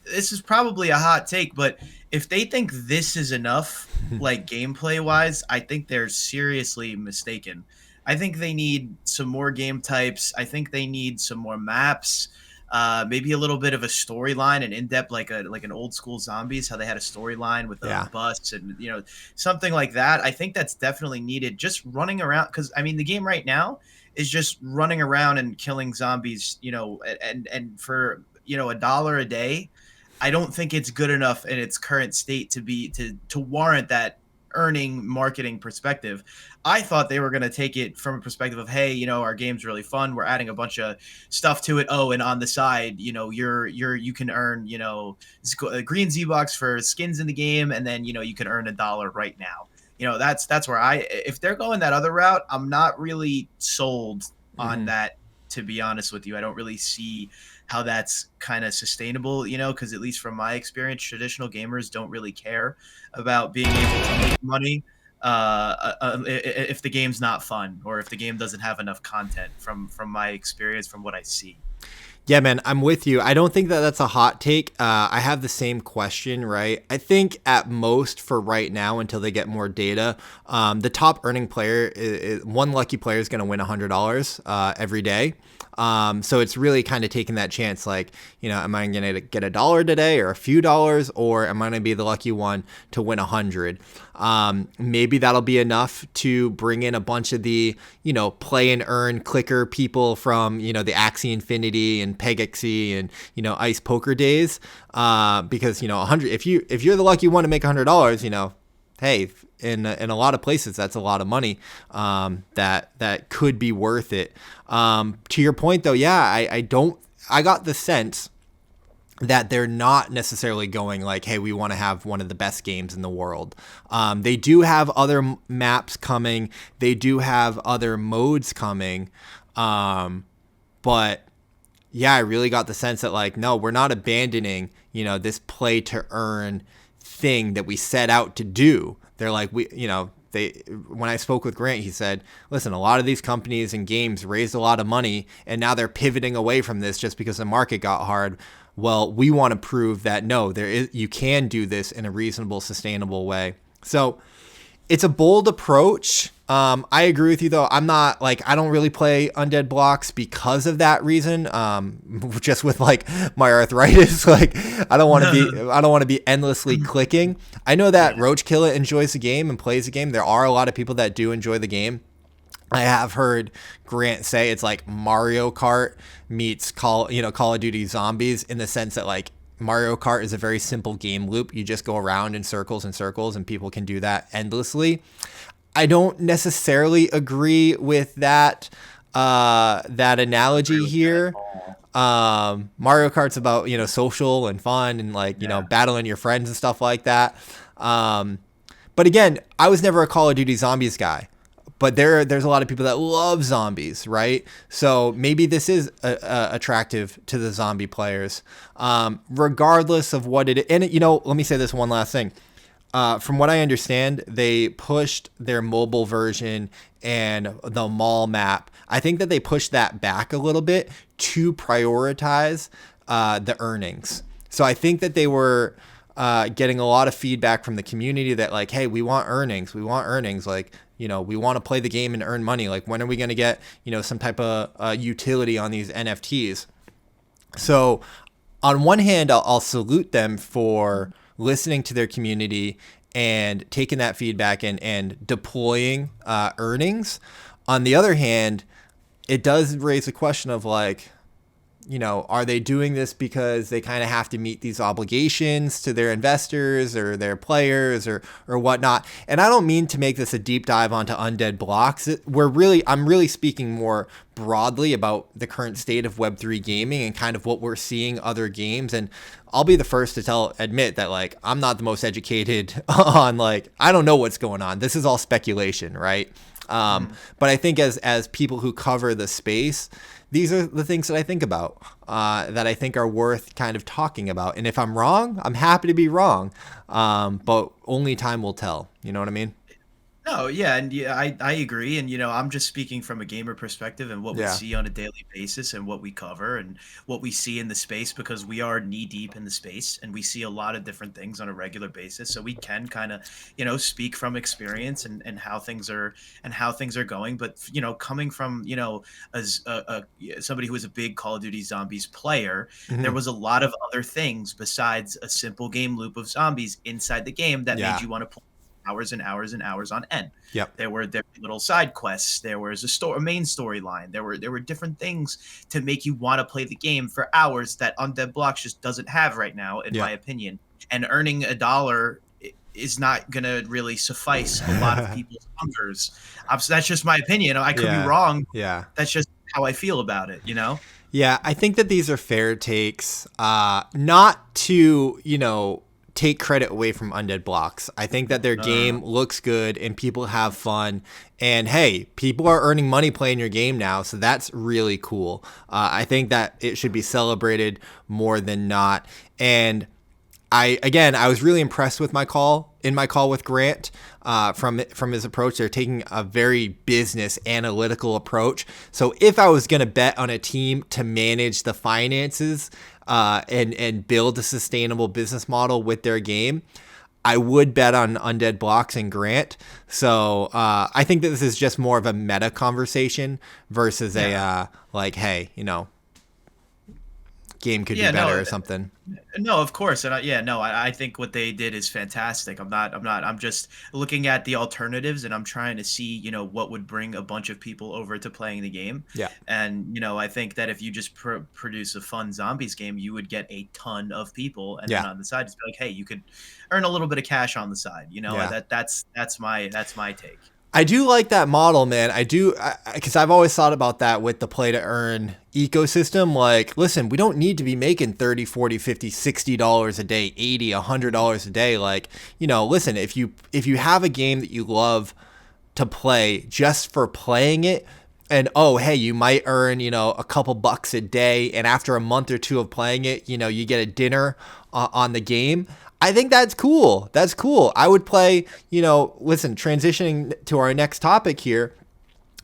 this is probably a hot take, but if they think this is enough, like gameplay wise, I think they're seriously mistaken. I think they need some more game types. I think they need some more maps. Maybe a little bit of a storyline and in-depth, like an old school Zombies, how they had a storyline with the bus and, you know, something like that. I think that's definitely needed. Just running around, because I mean the game right now is just running around and killing zombies, you know, and for, you know, $1 a day, I don't think it's good enough in its current state to warrant that earning marketing perspective. I thought they were going to take it from a perspective of, hey, you know, our game's really fun, we're adding a bunch of stuff to it, oh, and on the side, you know, you can earn, you know, a green Z-Box for skins in the game, and then, you know, you can earn $1 right now. You know, that's where if they're going that other route, I'm not really sold on that, to be honest with you. I don't really see how that's kind of sustainable, you know, because at least from my experience, traditional gamers don't really care about being able to make money if the game's not fun, or if the game doesn't have enough content, from my experience, from what I see. Yeah, man, I'm with you. I don't think that that's a hot take. I have the same question, right? I think at most for right now, until they get more data, the top earning player, one lucky player is going to win $100 every day. So it's really kind of taking that chance, like, you know, am I going to get $1 today or a few dollars, or am I going to be the lucky one to win 100? Maybe that'll be enough to bring in a bunch of the, you know, play and earn clicker people from, you know, the Axie Infinity and Pegexy and, you know, Ice Poker days. Because, you know, 100, if you're the lucky one to make $100, you know, hey, in a lot of places, that's a lot of money, that could be worth it. To your point though, yeah, I got the sense that they're not necessarily going like, hey, we want to have one of the best games in the world. They do have other maps coming. They do have other modes coming. But yeah, I really got the sense that, like, no, we're not abandoning, you know, this play to earn thing that we set out to do. They're like, when I spoke with Grant, he said, listen, a lot of these companies and games raised a lot of money, and now they're pivoting away from this just because the market got hard. Well, we want to prove that, no, you can do this in a reasonable, sustainable way. So it's a bold approach. I agree with you though. I'm not like, I don't really play Undead blocks because of that reason. Just with like my arthritis, like I don't want to be endlessly clicking. I know that Roachkiller enjoys the game and plays the game. There are a lot of people that do enjoy the game. I have heard Grant say it's like Mario Kart meets Call of Duty Zombies, in the sense that like Mario Kart is a very simple game loop. You just go around in circles and circles, and people can do that endlessly. I don't necessarily agree with that analogy here. Mario Kart's about, social and fun and like, battling your friends and stuff like that. But again, I was never a Call of Duty Zombies guy. But there's a lot of people that love zombies, right? So maybe this is attractive to the zombie players, regardless of what it is. And, let me say this one last thing. From what I understand, they pushed their mobile version and the mall map. I think that they pushed that back a little bit to prioritize the earnings. So I think that they were getting a lot of feedback from the community that like, hey, we want earnings. Like, we want to play the game and earn money. Like, when are we going to get, some type of utility on these NFTs? So on one hand, I'll salute them for listening to their community and taking that feedback and deploying earnings. On the other hand, it does raise a question of like, are they doing this because they kind of have to meet these obligations to their investors or their players or whatnot? And I don't mean to make this a deep dive onto Undead blocks. I'm really speaking more broadly about the current state of Web3 gaming and kind of what we're seeing other games. And I'll be the first to admit that like, I'm not the most educated on like, I don't know what's going on. This is all speculation, right? But I think as people who cover the space, these are the things that I think about, that I think are worth kind of talking about. And if I'm wrong, I'm happy to be wrong. But only time will tell. You know what I mean? No, yeah, and I agree, and I'm just speaking from a gamer perspective and what we see on a daily basis and what we cover and what we see in the space, because we are knee deep in the space and we see a lot of different things on a regular basis. So we can kind of speak from experience and how things are going. But coming from as somebody who was a big Call of Duty Zombies player, there was a lot of other things besides a simple game loop of zombies inside the game that made you want to play hours and hours and hours on end. Yep. There were little side quests. There was a main storyline. There were different things to make you want to play the game for hours that Undead Blocks just doesn't have right now, in my opinion. And earning $1 is not gonna really suffice a lot of people's hungers. So that's just my opinion. I could be wrong. Yeah. That's just how I feel about it. Yeah, I think that these are fair takes. Not to take credit away from Undead blocks. I think that their game looks good and people have fun, and hey, people are earning money playing your game now, so that's really cool. I think that it should be celebrated more than not. And I was really impressed with my call with Grant, from his approach. They're taking a very business analytical approach. So if I was going to bet on a team to manage the finances and build a sustainable business model with their game, I would bet on Undead Blocks and Grant. So I think that this is just more of a meta conversation versus a like, hey, game could be better or something. No, of course. And I think what they did is fantastic. I'm just looking at the alternatives and I'm trying to see, what would bring a bunch of people over to playing the game. Yeah. And, I think that if you just produce a fun zombies game, you would get a ton of people. And then on the side, just be like, hey, you could earn a little bit of cash on the side. That's my take. I do like that model, man. I do, because I've always thought about that with the play to earn ecosystem. Like, listen, we don't need to be making $30, $40, $50, $60 a day, $80, $100 a day. Like, listen, if you have a game that you love to play just for playing it, and hey, you might earn, a couple bucks a day, and after a month or two of playing it, you get a dinner on the game. I think that's cool. That's cool. I would play, listen, transitioning to our next topic here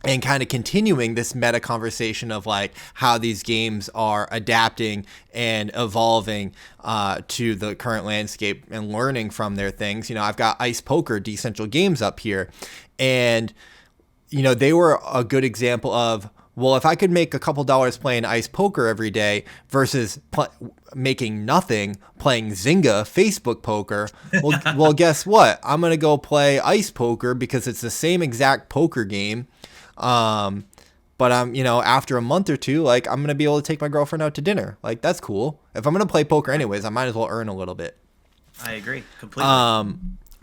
and kind of continuing this meta conversation of like how these games are adapting and evolving to the current landscape and learning from their things. I've got Ice Poker Decentral Games up here, and you know, they were a good example of, well, if I could make a couple dollars playing ice poker every day versus making nothing playing Zynga Facebook poker, well, guess what? I'm going to go play ice poker because it's the same exact poker game. But I'm, you know, after a month or two, like, I'm going to be able to take my girlfriend out to dinner. Like, that's cool. If I'm going to play poker anyways, I might as well earn a little bit. I agree completely.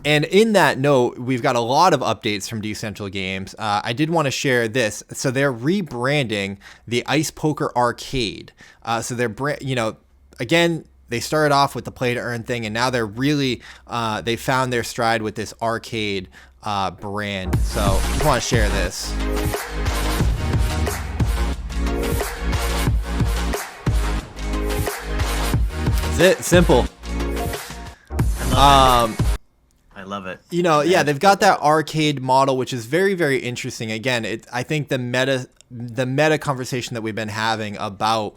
And in that note, we've got a lot of updates from Decentral Games. I did want to share this. So they're rebranding the Ice Poker Arcade. So they're, you know, again, they started off with the play to earn thing, and now they're really, they found their stride with this arcade brand. So I just want to share this. That's it. Simple. I love it. You know, yeah, they've got that arcade model, which is very, very interesting. Again, I think the meta conversation that we've been having about,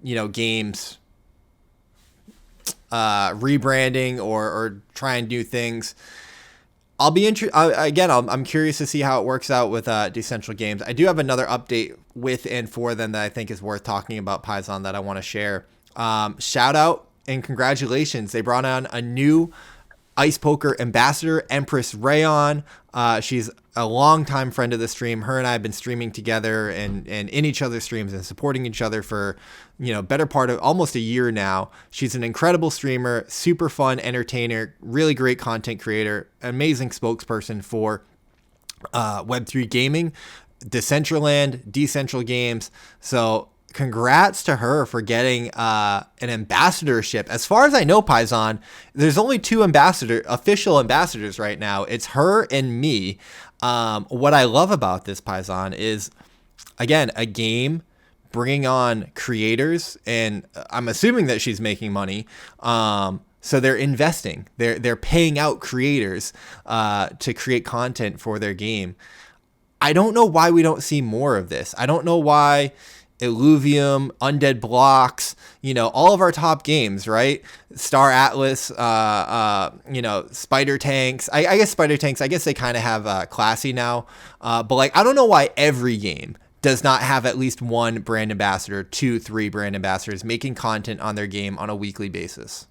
you know, games rebranding or trying new things. I'll be I'm curious to see how it works out with Decentral Games. I do have another update with and for them that I think is worth talking about, Paisan, that I want to share. Shout out and congratulations. They brought on a new Ice Poker ambassador, EmpressRaeon. She's a longtime friend of the stream. Her and I have been streaming together and in each other's streams and supporting each other for, you know, better part of almost a year now. She's an incredible streamer, super fun entertainer, really great content creator, amazing spokesperson for Web3 Gaming, Decentral Games. So congrats to her for getting an ambassadorship. As far as I know, Paisan, there's only two official ambassadors right now. It's her and me. What I love about this, Paisan, is, again, a game bringing on creators, and I'm assuming that she's making money. So they're investing. They're paying out creators to create content for their game. I don't know why we don't see more of this. I don't know why Illuvium, Undead Blocks, you know, all of our top games, right? Star Atlas, you know, Spider Tanks. I guess Spider Tanks, I guess they kind of have classy now. But like, I don't know why every game does not have at least one brand ambassador, 2, 3 brand ambassadors making content on their game on a weekly basis.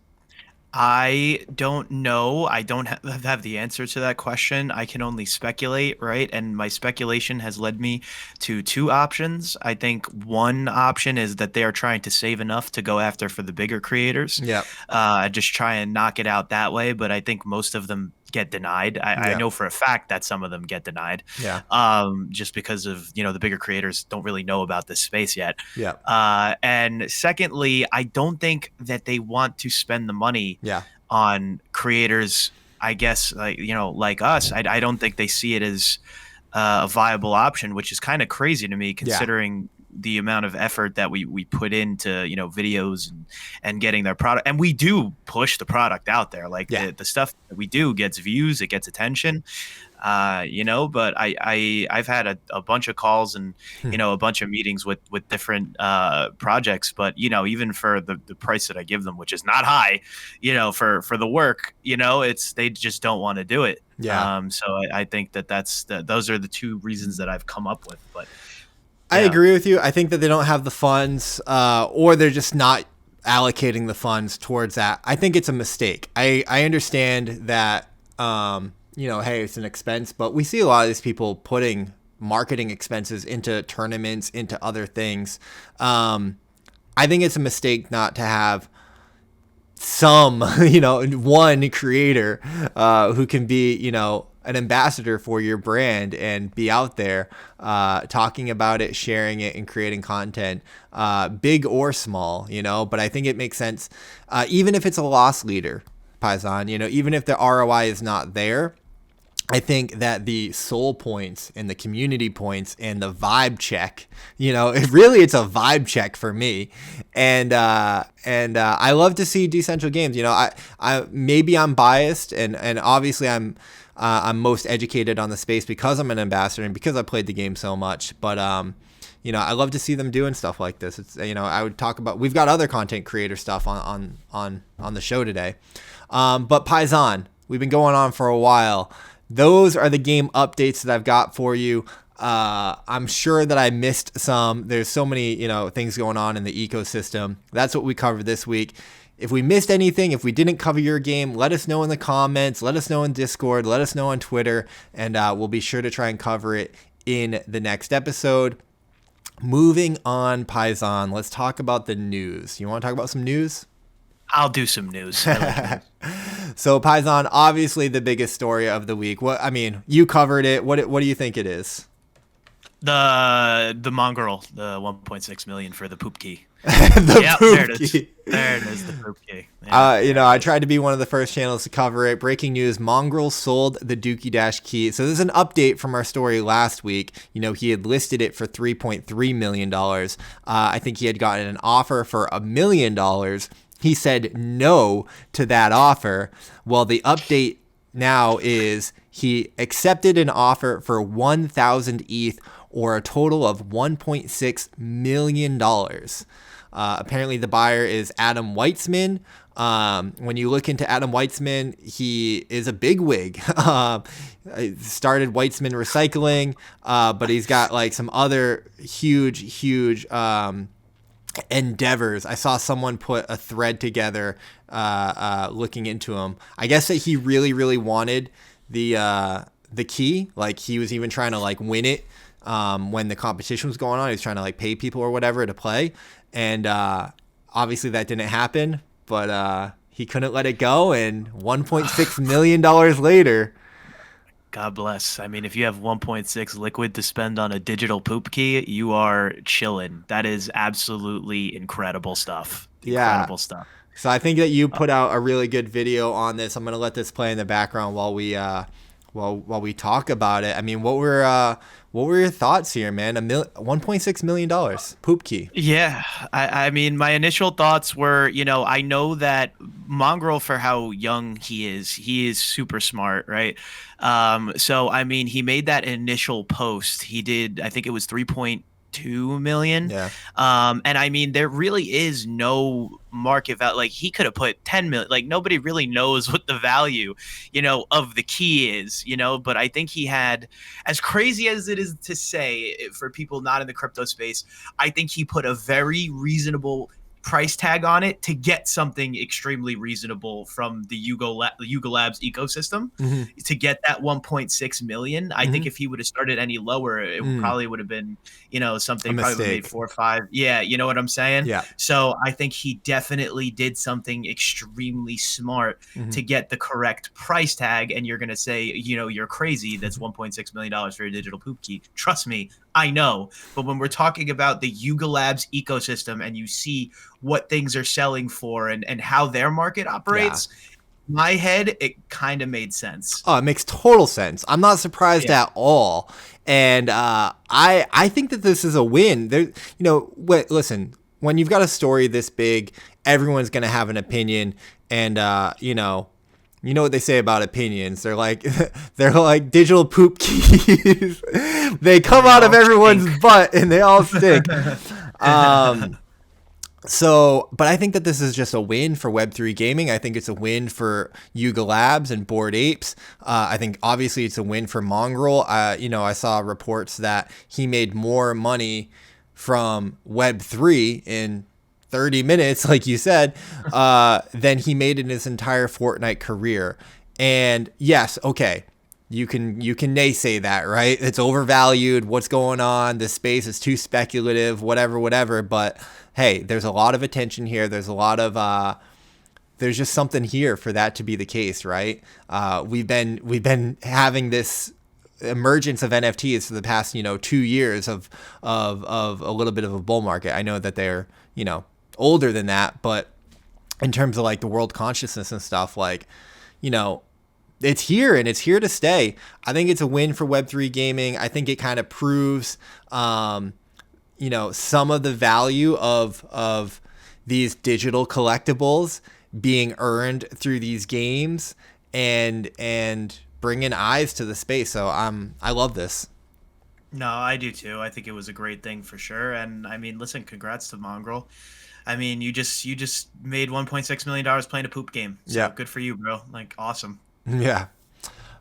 I don't know. I don't have the answer to that question. I can only speculate, right? And my speculation has led me to two options. I think one option is that they are trying to save enough to go after for the bigger creators. Yeah. Just try and knock it out that way. But I think most of them get denied. I know for a fact that some of them get denied. Yeah. Just because of, you know, the bigger creators don't really know about this space yet. Yeah. And secondly, I don't think that they want to spend the money on creators, I guess, like, you know, like us. I don't think they see it as a viable option, which is kind of crazy to me, considering the amount of effort that we put into, you know, videos and getting their product. And we do push the product out there. Like the stuff that we do gets views, it gets attention, you know, but I've had a bunch of calls and, you know, a bunch of meetings with different projects, but, you know, even for the price that I give them, which is not high, you know, for the work, you know, they just don't want to do it. Yeah. So I think those are the two reasons that I've come up with, but I agree with you. I think that they don't have the funds, or they're just not allocating the funds towards that. I think it's a mistake. I understand that, you know, hey, it's an expense, but we see a lot of these people putting marketing expenses into tournaments, into other things. I think it's a mistake not to have some, you know, one creator who can be, you know, an ambassador for your brand and be out there talking about it, sharing it, and creating content, big or small, you know. But I think it makes sense, even if it's a loss leader, Paisan, you know, even if the ROI is not there. I think that the soul points and the community points and the vibe check, you know, it's a vibe check for me. And I love to see Decentral Games. You know, I maybe I'm biased and obviously I'm most educated on the space because I'm an ambassador and because I played the game so much. But you know, I love to see them doing stuff like this. It's, you know, I would talk about, we've got other content creator stuff on the show today. But Paisan, we've been going on for a while. those are the game updates that I've got for you. I'm sure that I missed some. There's so many, things going on in the ecosystem. That's what we covered this week. If we missed anything, if we didn't cover your game, let us know in the comments, let us know in Discord, let us know on Twitter, and we'll be sure to try and cover it in the next episode. Moving on, Paisan, let's talk about the news. You want to talk about some news? I'll do some news. So Paisan, obviously the biggest story of the week. You covered it. What do you think it is? The Mongraal, the 1.6 million for the poop key. Poop key. There it is, the poop key. Yeah, I tried to be one of the first channels to cover it. Breaking news, Mongraal sold the Dookey Dash key. So there's an update from our story last week. He had listed it for $3.3 million. I think he had gotten an offer for $1 million. He said no to that offer. Well, the update now is he accepted an offer for 1,000 ETH, or a total of $1.6 million. Apparently the buyer is Adam Weitzman. When you look into Adam Weitzman, he is a bigwig. Started Weitzman Recycling, but he's got some other huge endeavors. I saw someone put a thread together looking into him. I guess that he really wanted the key. He was even trying to win it. When the competition was going on, he was trying to pay people or whatever to play. And obviously that didn't happen, but he couldn't let it go. And $1.6 million later. God bless. If you have 1.6 liquid to spend on a digital poop key, you are chilling. That is absolutely incredible stuff. Incredible stuff. So I think that you put out a really good video on this. I'm going to let this play in the background while we talk about it. What were your thoughts here, man? $1.6 million poop key. Yeah, my initial thoughts were, I know that Mongraal, for how young he is super smart, right? So he made that initial post. He did, I think it was 3.2 million. Yeah. And there really is no market value. He could have put 10 million. Nobody really knows what the value, of the key is, but I think he had, as crazy as it is to say for people not in the crypto space, I think he put a very reasonable price tag on it to get something extremely reasonable from the Yuga Labs ecosystem to get that 1.6 million. I think if he would have started any lower, it probably would have been, something probably made 4 or 5. Yeah. You know what I'm saying? Yeah. So I think he definitely did something extremely smart to get the correct price tag. And you're going to say, you're crazy. That's $1.6 million for a digital poop key. Trust me, I know. But when we're talking about the Yuga Labs ecosystem and you see what things are selling for and how their market operates, in my head, it kind of made sense. Oh, it makes total sense. I'm not surprised at all. And I think that this is a win. Listen, when you've got a story this big, everyone's going to have an opinion. And, you know what they say about opinions. They're like digital poop keys. They come out of everyone's butt and they all stink. But I think that this is just a win for Web3 Gaming. I think it's a win for Yuga Labs and Bored Apes. I think obviously it's a win for Mongraal. I saw reports that he made more money from Web3 in 30 minutes, like you said, than he made in his entire Fortnite career. And yes, okay, you can naysay that, right? It's overvalued. What's going on? This space is too speculative, whatever. But hey, there's a lot of attention here. There's a lot of there's just something here for that to be the case, right? We've been having this emergence of NFTs for the past 2 years of a little bit of a bull market. I know that they're older than that, but in terms of the world consciousness and stuff, it's here and it's here to stay. I think it's a win for Web3 Gaming. I think it kind of proves some of the value of these digital collectibles being earned through these games and bringing eyes to the space. So I love this. No, I do too. I think it was a great thing for sure. And listen, congrats to Mongraal. You just made $1.6 million playing a poop game. So good for you, bro. Awesome. Yeah.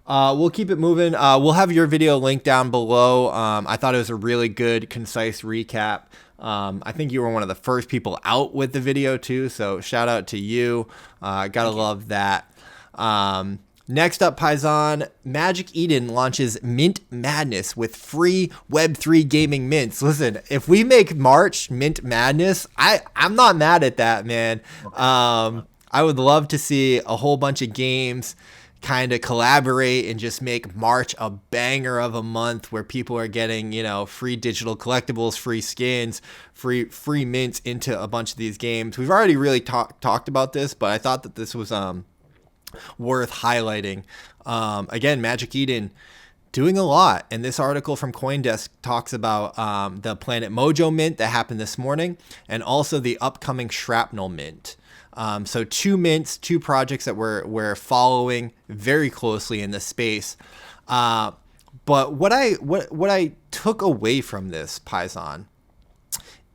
We'll keep it moving. We'll have your video linked down below. I thought it was a really good, concise recap. I think you were one of the first people out with the video too, so shout out to you. Gotta love that. Next up, Paisan, Magic Eden launches Mint Madness with free Web3 Gaming mints. Listen, if we make March Mint Madness, I'm not mad at that, man. I would love to see a whole bunch of games kind of collaborate and just make March a banger of a month where people are getting, free digital collectibles, free skins, free mints into a bunch of these games. We've already really talked about this, but I thought that this was worth highlighting. Again, Magic Eden doing a lot, and this article from CoinDesk talks about the Planet Mojo mint that happened this morning, and also the upcoming Shrapnel mint. So 2 mints, 2 projects that we're following very closely in this space. But what I took away from this, Paisan,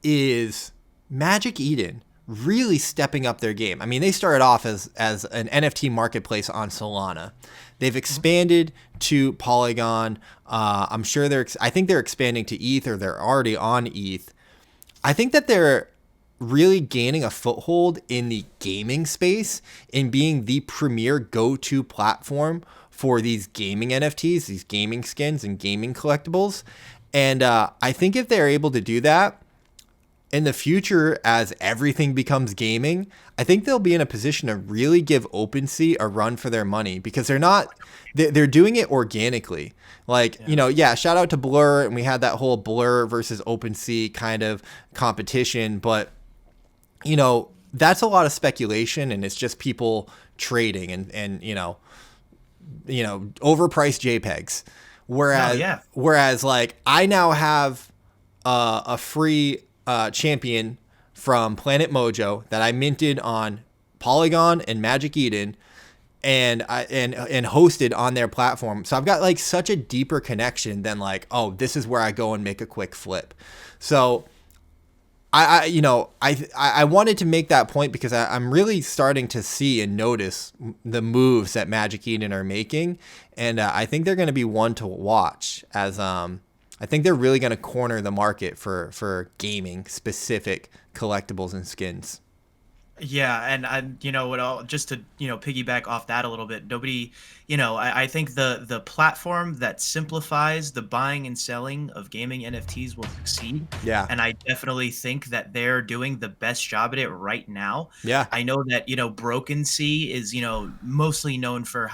is Magic Eden really stepping up their game. I mean, they started off as an NFT marketplace on Solana. They've expanded to Polygon. I'm sure I think they're expanding to ETH, or they're already on ETH. I think that they're really gaining a foothold in the gaming space and being the premier go-to platform for these gaming NFTs, these gaming skins and gaming collectibles. And I think if they're able to do that in the future, as everything becomes gaming, I think they'll be in a position to really give OpenSea a run for their money, because they're doing it organically. Like, shout out to Blur, and we had that whole Blur versus OpenSea kind of competition, but that's a lot of speculation, and it's just people trading and overpriced JPEGs. Whereas like I now have a free champion from Planet Mojo that I minted on Polygon and Magic Eden, and hosted on their platform. So I've got like such a deeper connection than like, oh, this is where I go and make a quick flip. So I wanted to make that point because I'm really starting to see and notice the moves that Magic Eden are making, and I think they're going to be one to watch, as I think they're really going to corner the market for gaming specific collectibles and skins. Yeah, and just to piggyback off that a little bit, nobody, I think the platform that simplifies the buying and selling of gaming NFTs will succeed. Yeah, and I definitely think that they're doing the best job at it right now. Yeah, I know that Broken Sea is mostly known for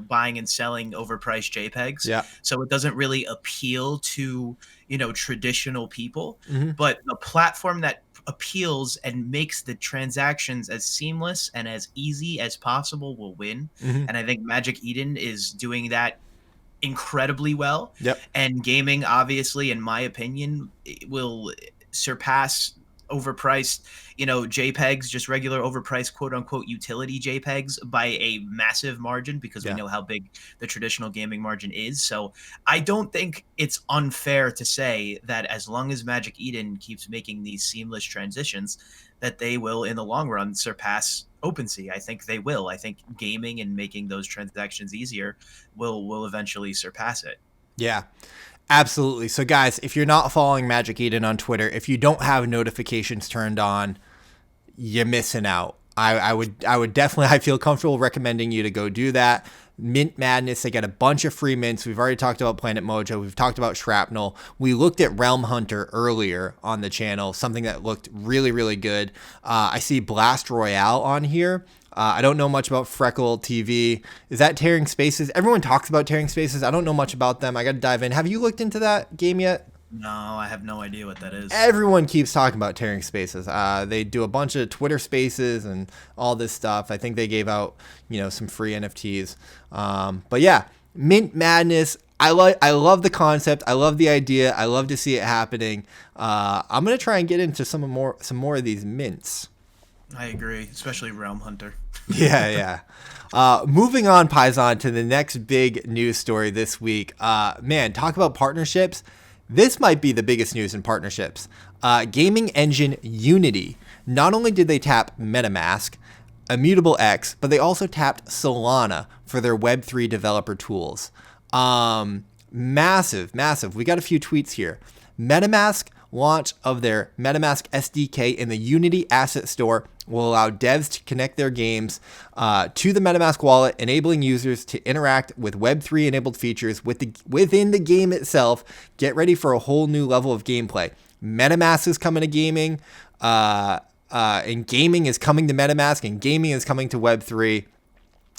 buying and selling overpriced JPEGs. Yeah, so it doesn't really appeal to traditional people, mm-hmm. but the platform that appeals and makes the transactions as seamless and as easy as possible will win. Mm-hmm. And I think Magic Eden is doing that incredibly well. Yep. And gaming, obviously, in my opinion, will surpass overpriced, JPEGs, just regular overpriced quote unquote utility JPEGs by a massive margin, because we know how big the traditional gaming margin is. So I don't think it's unfair to say that as long as Magic Eden keeps making these seamless transitions, that they will in the long run surpass OpenSea. I think they will. I think gaming and making those transactions easier will eventually surpass it. Yeah. Absolutely. So guys, if you're not following Magic Eden on Twitter, if you don't have notifications turned on, you're missing out. I would definitely, I feel comfortable recommending you to go do that. Mint Madness, they get a bunch of free mints. We've already talked about Planet Mojo. We've talked about Shrapnel. We looked at Realm Hunter earlier on the channel, something that looked really, really good. I see Blast Royale on here. I don't know much about Freckle TV. Is that Tearing Spaces? Everyone talks about Tearing Spaces. I don't know much about them. I got to dive in. Have you looked into that game yet? No, I have no idea what that is. Everyone keeps talking about Tearing Spaces. They do a bunch of Twitter Spaces and all this stuff. I think they gave out, some free NFTs. But yeah, Mint Madness. I love the concept. I love the idea. I love to see it happening. I'm gonna try and get into some more of these mints. I agree, especially Realm Hunter. Yeah. Moving on, Paisan, to the next big news story this week. Man, talk about partnerships. This might be the biggest news in partnerships. Gaming engine Unity. Not only did they tap MetaMask, Immutable X, but they also tapped Solana for their Web3 developer tools. Massive. We got a few tweets here. MetaMask launch of their MetaMask SDK in the Unity Asset Store will allow devs to connect their games to the MetaMask wallet, enabling users to interact with Web3 enabled features within the game itself. Get ready for a whole new level of gameplay. MetaMask is coming to gaming, and gaming is coming to MetaMask, and gaming is coming to Web3.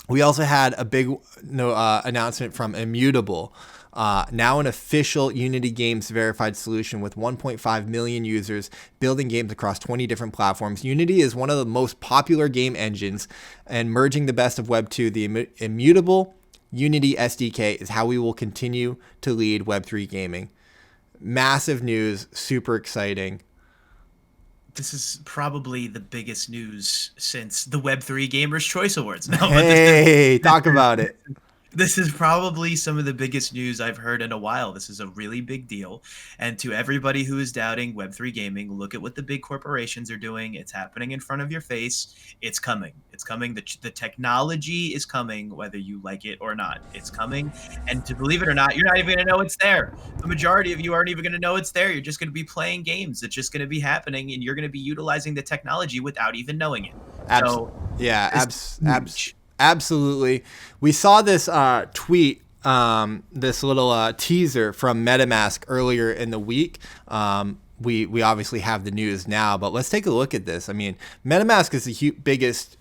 We also had a big announcement from Immutable. Now an official Unity Games verified solution with 1.5 million users building games across 20 different platforms. Unity is one of the most popular game engines, and merging the best of Web2, the Immutable Unity SDK is how we will continue to lead Web3 gaming. Massive news, super exciting. This is probably the biggest news since the Web3 Gamers Choice Awards. No, hey, talk about it. This is probably some of the biggest news I've heard in a while. This is a really big deal. And to everybody who is doubting Web3 gaming, look at what the big corporations are doing. It's happening in front of your face. It's coming. It's coming. The technology is coming, whether you like it or not. It's coming. And to believe it or not, you're not even going to know it's there. The majority of you aren't even going to know it's there. You're just going to be playing games. It's just going to be happening, and you're going to be utilizing the technology without even knowing it. Absolutely. We saw this tweet, this little teaser from MetaMask earlier in the week. We obviously have the news now, but let's take a look at this. I mean, MetaMask is the biggest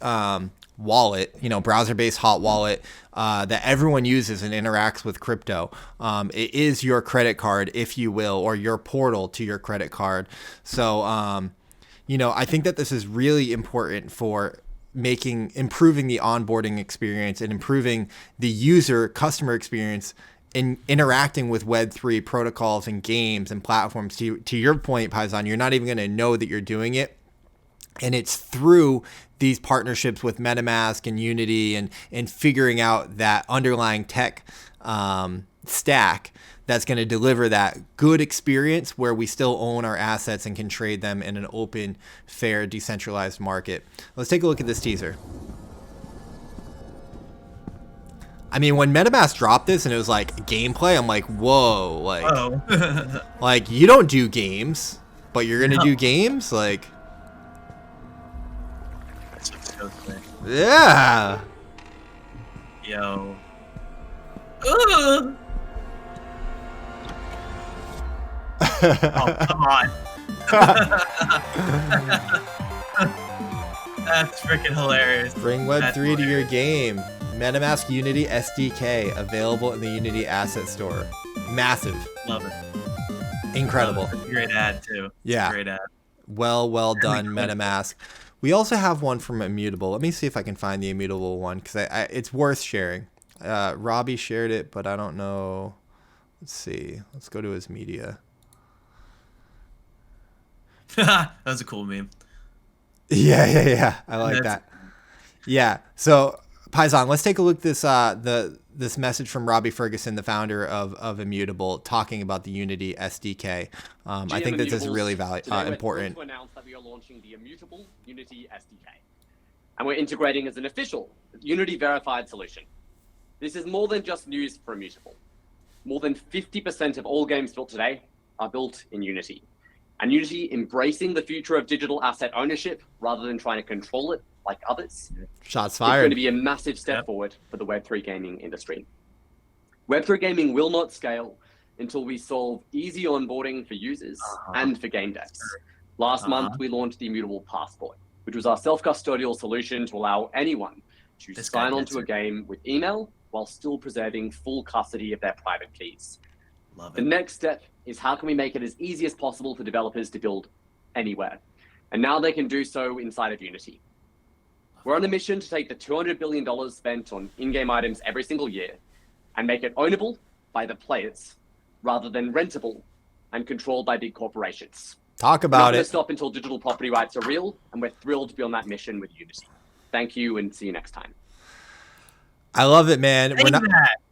wallet, browser-based hot wallet that everyone uses and interacts with crypto. It is your credit card, if you will, or your portal to your credit card. So, I think that this is really important for improving the onboarding experience and improving the customer experience in interacting with Web3 protocols and games and platforms. To your point, Paisan, you're not even going to know that you're doing it. And it's through these partnerships with MetaMask and Unity and figuring out that underlying tech stack that's going to deliver that good experience where we still own our assets and can trade them in an open, fair, decentralized market. Let's take a look at this teaser. I mean, when MetaMask dropped this and it was like gameplay, I'm like, whoa, like you don't do games, but you're going to do games? Like, yeah. Yo. Oh, come on. That's freaking hilarious. Bring Web3 to your game. MetaMask Unity SDK available in the Unity Asset Store. Massive. Love it. Incredible. Love it. Great ad too. Yeah. Great ad. Well done, MetaMask. We also have one from Immutable. Let me see if I can find the Immutable one because it's worth sharing. Robbie shared it, but I don't know. Let's see. Let's go to his media. That was a cool meme. Yeah. I like that. Yeah. So, Paisan, let's take a look at this message from Robbie Ferguson, the founder of Immutable, talking about the Unity SDK. I think this is really important. To announce that we are launching the Immutable Unity SDK, and we're integrating as an official Unity verified solution. This is more than just news for Immutable. More than 50% of all games built today are built in Unity. And Unity embracing the future of digital asset ownership rather than trying to control it like others. Shots It's fired. going to be a massive step forward for the Web3 gaming industry. Web3 gaming will not scale until we solve easy onboarding for users and for game devs. Last month, we launched the Immutable Passport, which was our self-custodial solution to allow anyone to sign onto a game with email while still preserving full custody of their private keys. Love it. The next step is how can we make it as easy as possible for developers to build anywhere? And now they can do so inside of Unity. We're on a mission to take the $200 billion spent on in-game items every single year and make it ownable by the players rather than rentable and controlled by big corporations. Talk We're about not going it. to stop until digital property rights are real, and we're thrilled to be on that mission with Unity. Thank you, and see you next time. I love it, man.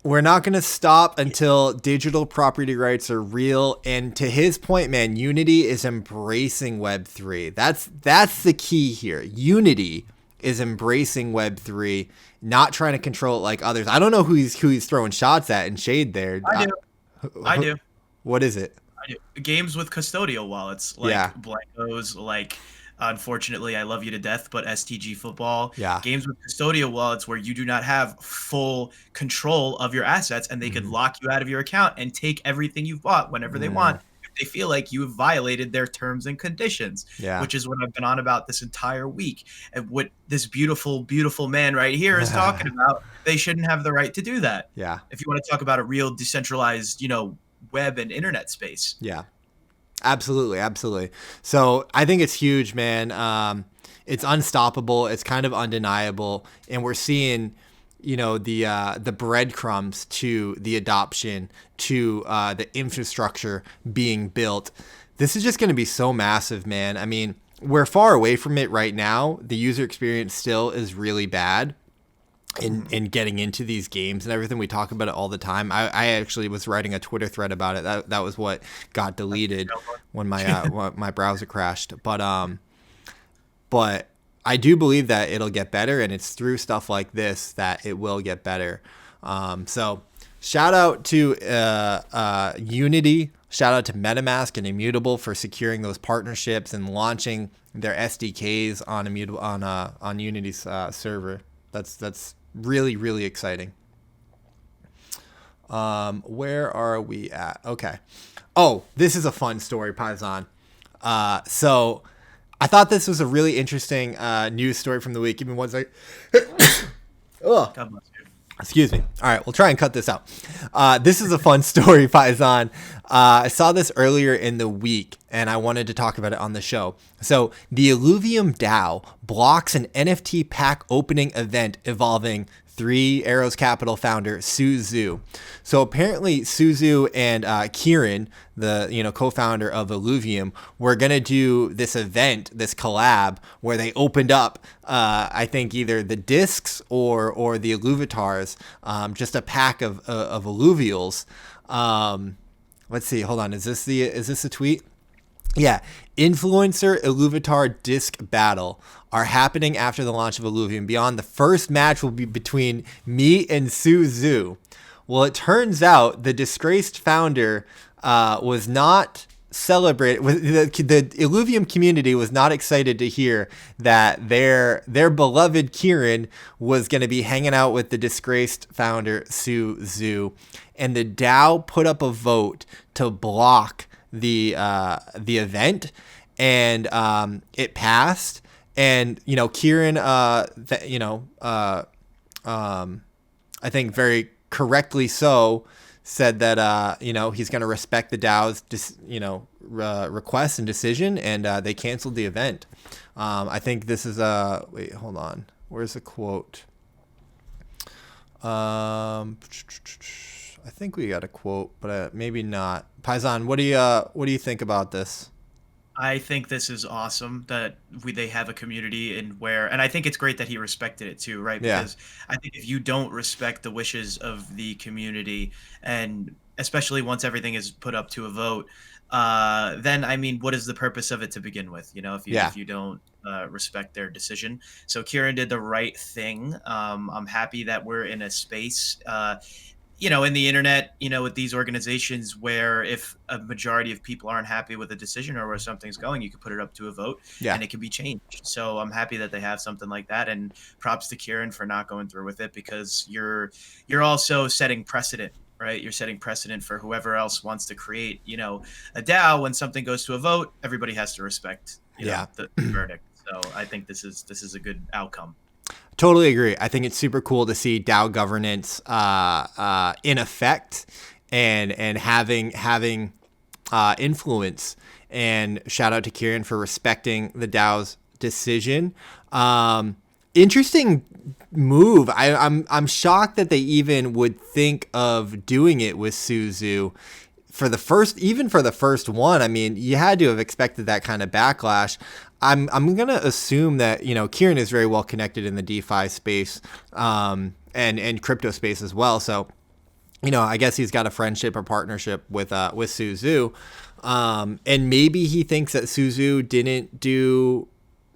We're not going to stop until digital property rights are real. And to his point, man, Unity is embracing Web3. That's the key here. Unity is embracing Web3, not trying to control it like others. I don't know who he's throwing shots at and shade there. I do. What is it? I do. Games with custodial wallets, like Blankos, like unfortunately I love you to death, but STG football. Yeah. Games with custodial wallets where you do not have full control of your assets, and they could lock you out of your account and take everything you've bought whenever they want. They feel like you have violated their terms and conditions, which is what I've been on about this entire week. And what this beautiful, beautiful man right here is talking about, they shouldn't have the right to do that. Yeah. If you want to talk about a real decentralized, web and internet space. Yeah, absolutely. Absolutely. So I think it's huge, man. It's unstoppable. It's kind of undeniable. And we're seeing, the breadcrumbs to the adoption, to the infrastructure being built. This is just going to be so massive, man. I mean, we're far away from it right now. The user experience still is really bad in getting into these games and everything. We talk about it all the time. I actually was writing a Twitter thread about it. That was what got deleted when my my browser crashed. But I do believe that it'll get better, and it's through stuff like this that it will get better. So shout out to Unity, shout out to MetaMask and Immutable for securing those partnerships and launching their SDKs on Immutable on Unity's server. That's really, really exciting. Where are we at? Okay. Oh, this is a fun story, Paisan. So I thought this was a really interesting news story from the week. Give me one second. Oh, God bless you. Excuse me. All right, we'll try and cut this out. This is a fun story, Paisan. I saw this earlier in the week, and I wanted to talk about it on the show. So the Illuvium DAO blocks an NFT pack opening event involving Three Arrows Capital founder Su Zhu. So apparently Su Zhu and Kieran, the co-founder of Illuvium, were gonna do this event, this collab, where they opened up, I think either the discs or the Illuvatars, just a pack of Illuvials. Let's see. Hold on. Is this the tweet? Yeah, influencer Illuvatar disc battle are happening after the launch of Illuvium Beyond. The first match will be between me and Su Zhu. Well, it turns out the disgraced founder was not celebrated. The Illuvium community was not excited to hear that their beloved Kieran was going to be hanging out with the disgraced founder Su Zhu, and the DAO put up a vote to block the event, and it passed. And Kieran, I think very correctly so, said that he's going to respect the DAO's request and decision, and they canceled the event. I think this is wait, hold on, where's the quote? I think we got a quote, but maybe not. Paisan, what do you think about this? I think this is awesome that they have a community and I think it's great that he respected it too, right? Because I think if you don't respect the wishes of the community, and especially once everything is put up to a vote, then what is the purpose of it to begin with? If you don't respect their decision. So Kieran did the right thing. I'm happy that we're in a space, in the internet, with these organizations where if a majority of people aren't happy with a decision or where something's going, you can put it up to a vote and it can be changed. So I'm happy that they have something like that, and props to Kieran for not going through with it, because you're also setting precedent, right? You're setting precedent for whoever else wants to create, a DAO. When something goes to a vote, everybody has to respect the verdict. So I think this is a good outcome. Totally agree. I think it's super cool to see DAO governance in effect and having influence. And shout out to Kieran for respecting the DAO's decision. Interesting move. I'm shocked that they even would think of doing it with Su Zhu for the first one. You had to have expected that kind of backlash. I'm gonna assume that Kieran is very well connected in the DeFi space and crypto space as well. So I guess he's got a friendship or partnership with Su Zhu, and maybe he thinks that Su Zhu didn't do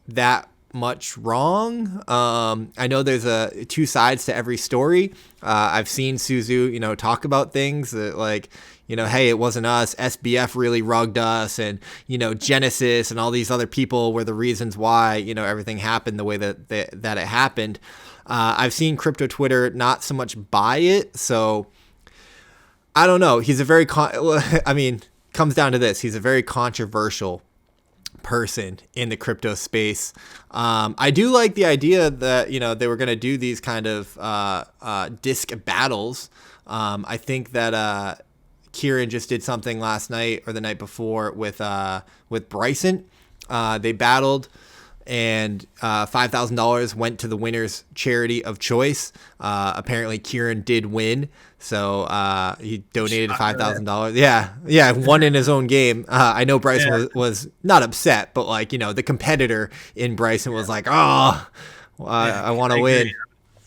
that much wrong. I know there's two sides to every story. I've seen Suzu, talk about things that like, hey, it wasn't us. SBF really rugged us, and Genesis and all these other people were the reasons why everything happened the way that it happened. I've seen crypto Twitter not so much buy it, so I don't know. He's a very comes down to this. He's a very controversial person in the crypto space. I do like the idea that they were going to do these kind of disc battles. I think that Kieran just did something last night or the night before with Bryson. They battled, and $5,000 went to the winner's charity of choice. Apparently Kieran did win, so he donated $5,000. Yeah, won in his own game. I know Bryson was not upset, but like the competitor in Bryson was like, I want to win.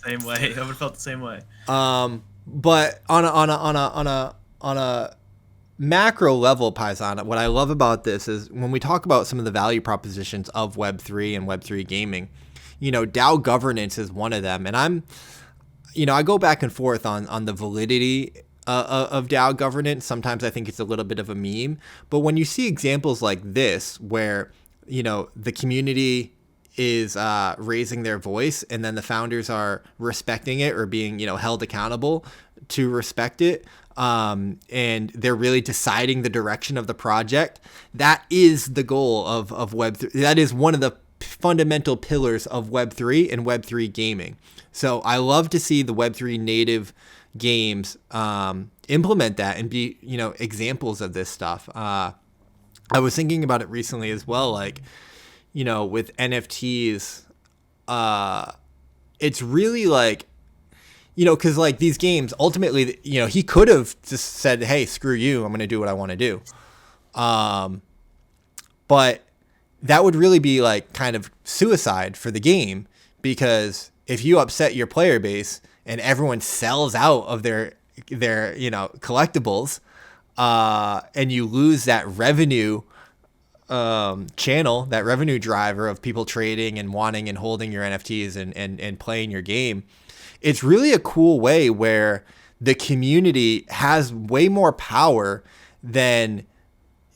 Same way, I would have felt the same way. But on a macro level, Paisan, what I love about this is when we talk about some of the value propositions of Web3 and Web3 gaming, DAO governance is one of them. And I go back and forth on the validity of DAO governance. Sometimes I think it's a little bit of a meme, but when you see examples like this, where, the community is raising their voice and then the founders are respecting it or being, held accountable to respect it, and they're really deciding the direction of the project. That is the goal of Web3. That is one of the fundamental pillars of Web3 and Web3 gaming. So I love to see the Web3 native games implement that and be, examples of this stuff. I was thinking about it recently as well, like, with NFTs, it's really like, because like these games, ultimately, he could have just said, hey, screw you, I'm going to do what I want to do. But that would really be like kind of suicide for the game, because if you upset your player base and everyone sells out of their collectibles, and you lose that revenue channel, that revenue driver of people trading and wanting and holding your NFTs and playing your game, it's really a cool way where the community has way more power than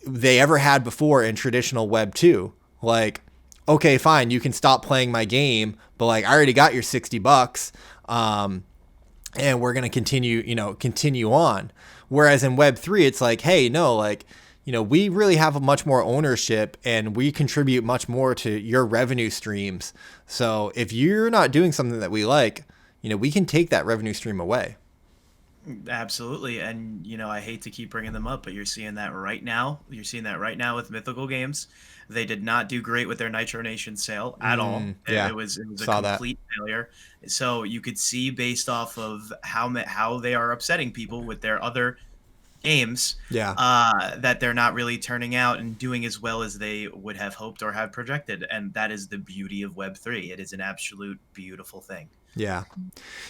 they ever had before in traditional Web 2. Like, okay, fine, you can stop playing my game, but like I already got your $60, and we're gonna continue on. Whereas in Web 3, it's like, hey, no, like, we really have a much more ownership and we contribute much more to your revenue streams. So if you're not doing something that we like, we can take that revenue stream away. Absolutely. And, I hate to keep bringing them up, but you're seeing that right now. You're seeing that right now with Mythical Games. They did not do great with their Nitro Nation sale at all. Yeah, it was a complete failure. So you could see based off of how they are upsetting people with their other games, that they're not really turning out and doing as well as they would have hoped or have projected. And that is the beauty of Web3. It is an absolute beautiful thing. Yeah.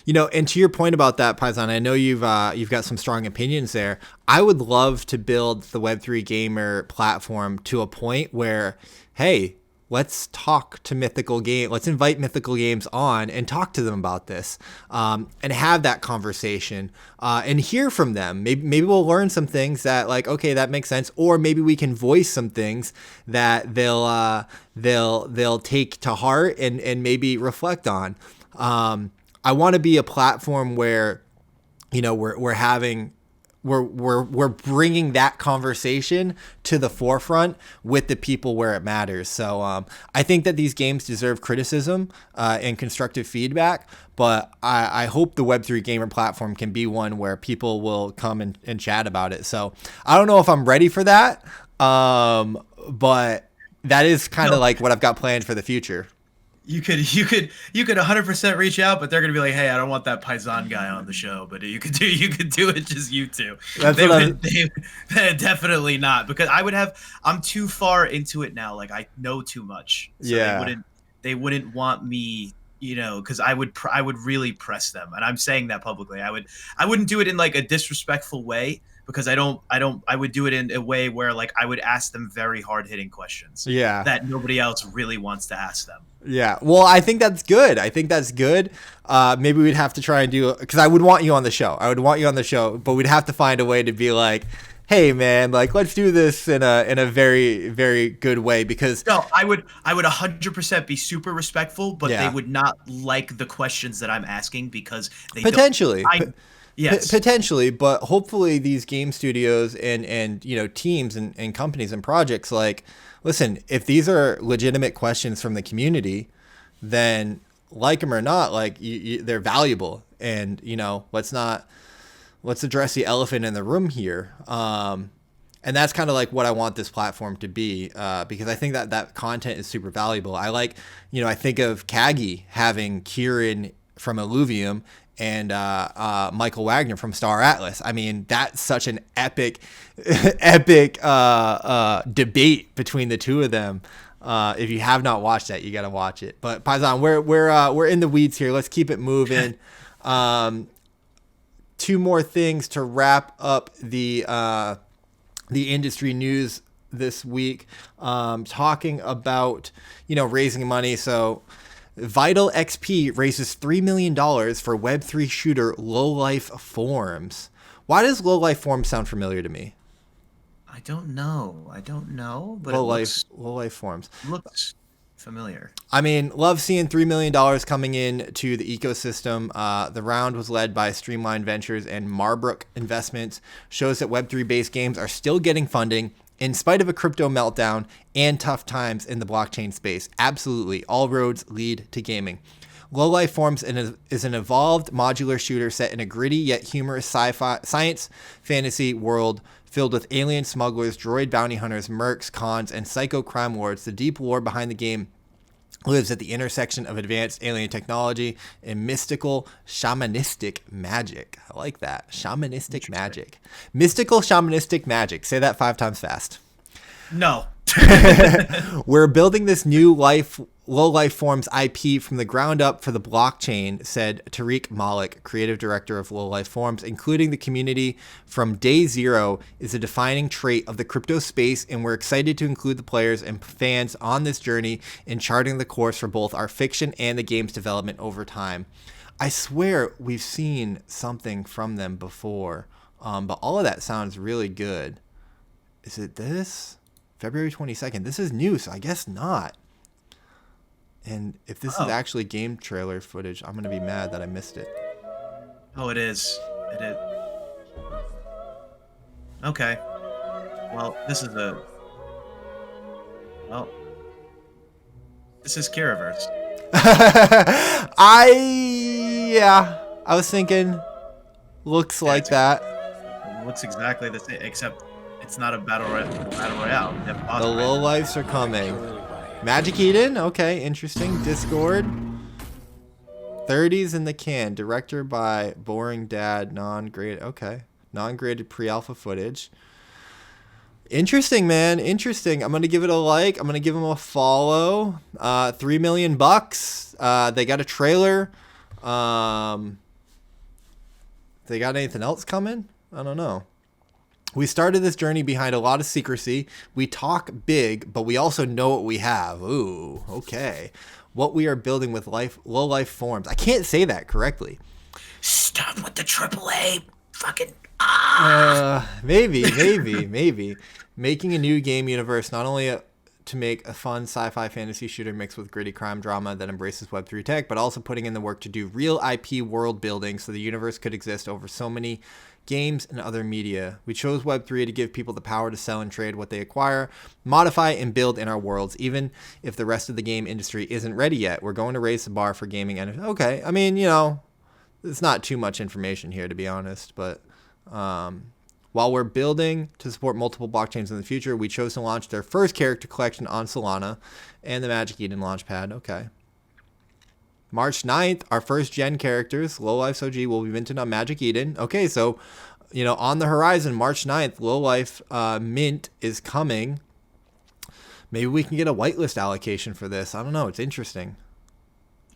And to your point about that, Paisan, I know you've got some strong opinions there. I would love to build the Web3 Gamer platform to a point where, hey, let's talk to Mythical Game. Let's invite Mythical Games on and talk to them about this, and have that conversation, and hear from them. Maybe we'll learn some things that like, okay, that makes sense. Or maybe we can voice some things that they'll take to heart and maybe reflect on. I want to be a platform where, we're bringing that conversation to the forefront with the people where it matters. So I think that these games deserve criticism and constructive feedback, but I hope the Web3 Gamer platform can be one where people will come and chat about it. So I don't know if I'm ready for that, but that is kind of like what I've got planned for the future. You could 100% reach out, but they're gonna be like, "Hey, I don't want that Paisan guy on the show." But you could do it just you two. They definitely not, because I'm too far into it now. Like I know too much. So they wouldn't want me, because I would really press them, and I'm saying that publicly. I wouldn't do it in like a disrespectful way, because I would do it in a way where like I would ask them very hard hitting questions. Yeah. That nobody else really wants to ask them. Yeah. Well, I think that's good. Maybe we'd have to try and do, because I would want you on the show. But we'd have to find a way to be like, hey man, like let's do this in a very, very good way, because no, I would 100% be super respectful, but yeah. they would not like the questions that I'm asking because they potentially. Yes. Potentially, but hopefully these game studios and teams and companies and projects, like, listen, if these are legitimate questions from the community, then like them or not, like they're valuable. And, let's address the elephant in the room here. And that's kind of like what I want this platform to be, because I think that content is super valuable. I like, I think of Kagi having Kieran from Illuvium and Michael Wagner from Star Atlas. I mean, that's such an epic debate between the two of them. If you have not watched that, you got to watch it. But Paisan, we're in the weeds here. Let's keep it moving. Two more things to wrap up the industry news this week. Talking about raising money. So Vital XP raises $3 million for Web3 shooter Lowlife Forms. Why does Lowlife Forms sound familiar to me? I don't know, but Lowlife Forms looks familiar. I mean, love seeing $3 million coming in to the ecosystem. The round was led by Streamline Ventures and Marbrook Investments. Shows that Web3-based games are still getting funding in spite of a crypto meltdown and tough times in the blockchain space. Absolutely, all roads lead to gaming. Lowlife Forms is an evolved modular shooter set in a gritty yet humorous sci-fi science fantasy world filled with alien smugglers, droid bounty hunters, mercs, cons, and psycho crime lords. The deep lore behind the game lives at the intersection of advanced alien technology and mystical shamanistic magic. I like that. Shamanistic magic. Mystical shamanistic magic. Say that 5 times fast. No. We're building this new Lowlife Forms IP from the ground up for the blockchain, said Tariq Malik, creative director of Lowlife Forms. Including the community from day zero is a defining trait of the crypto space, and we're excited to include the players and fans on this journey in charting the course for both our fiction and the game's development over time. I swear we've seen something from them before, but all of that sounds really good. Is it this? February 22nd. This is new, so I guess not. And if this is actually game trailer footage, I'm going to be mad that I missed it. Oh, it is. It is. Okay. Well, this is Kiraverse. I was thinking, looks like that. It looks exactly the same, except it's not a battle royale. The low lives are coming. Magic Eden, okay, interesting. Discord, 30s in the can. Director by Boring Dad, non-graded. Okay, non-graded pre-alpha footage. Interesting, man. Interesting. I'm gonna give it a like. I'm gonna give them a follow. $3 million. They got a trailer. They got anything else coming? I don't know. We started this journey behind a lot of secrecy. We talk big, but we also know what we have. Ooh, okay. What we are building with Lowlife Forms. I can't say that correctly. Stop with the AAA fucking. Maybe. Making a new game universe, not only to make a fun sci-fi fantasy shooter mixed with gritty crime drama that embraces Web3 tech, but also putting in the work to do real IP world building so the universe could exist over so many games and other media. We chose Web3 to give people the power to sell and trade what they acquire, modify, and build in our worlds, even if the rest of the game industry isn't ready yet. We're going to raise the bar for gaming. And okay, I mean, it's not too much information here, to be honest, but while we're building to support multiple blockchains in the future, we chose to launch their first character collection on Solana and the Magic Eden launchpad. Okay. March 9th, our first gen characters, Lowlife's OG, will be minted on Magic Eden. Okay, so, on the horizon, March 9th, Lowlife mint is coming. Maybe we can get a whitelist allocation for this. I don't know. It's interesting.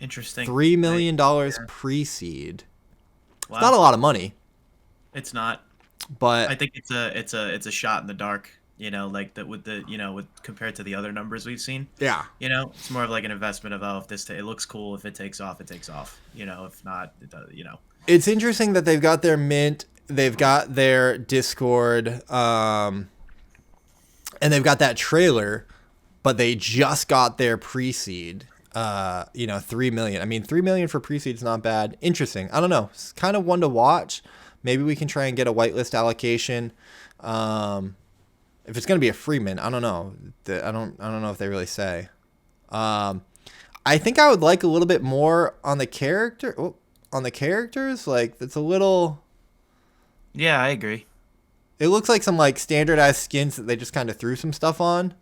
$3 million pre-seed. Wow. It's not a lot of money. It's not. But I think it's a shot in the dark. Like that with the with compared to the other numbers we've seen. yeah, It's more of like an investment of if it looks cool, if it takes off, it takes off. If not, it does. It's interesting that they've got their mint, they've got their Discord, and they've got that trailer, but they just got their pre-seed. 3 million. I mean, 3 million for pre-seed is not bad. Interesting. I don't know. It's kind of one to watch. Maybe we can try and get a whitelist allocation. If it's going to be a free mint, I don't know. I don't know if they really say. I think I would like a little bit more on the characters. Like, it's a little. Yeah, I agree. It looks like some like standardized skins that they just kind of threw some stuff on.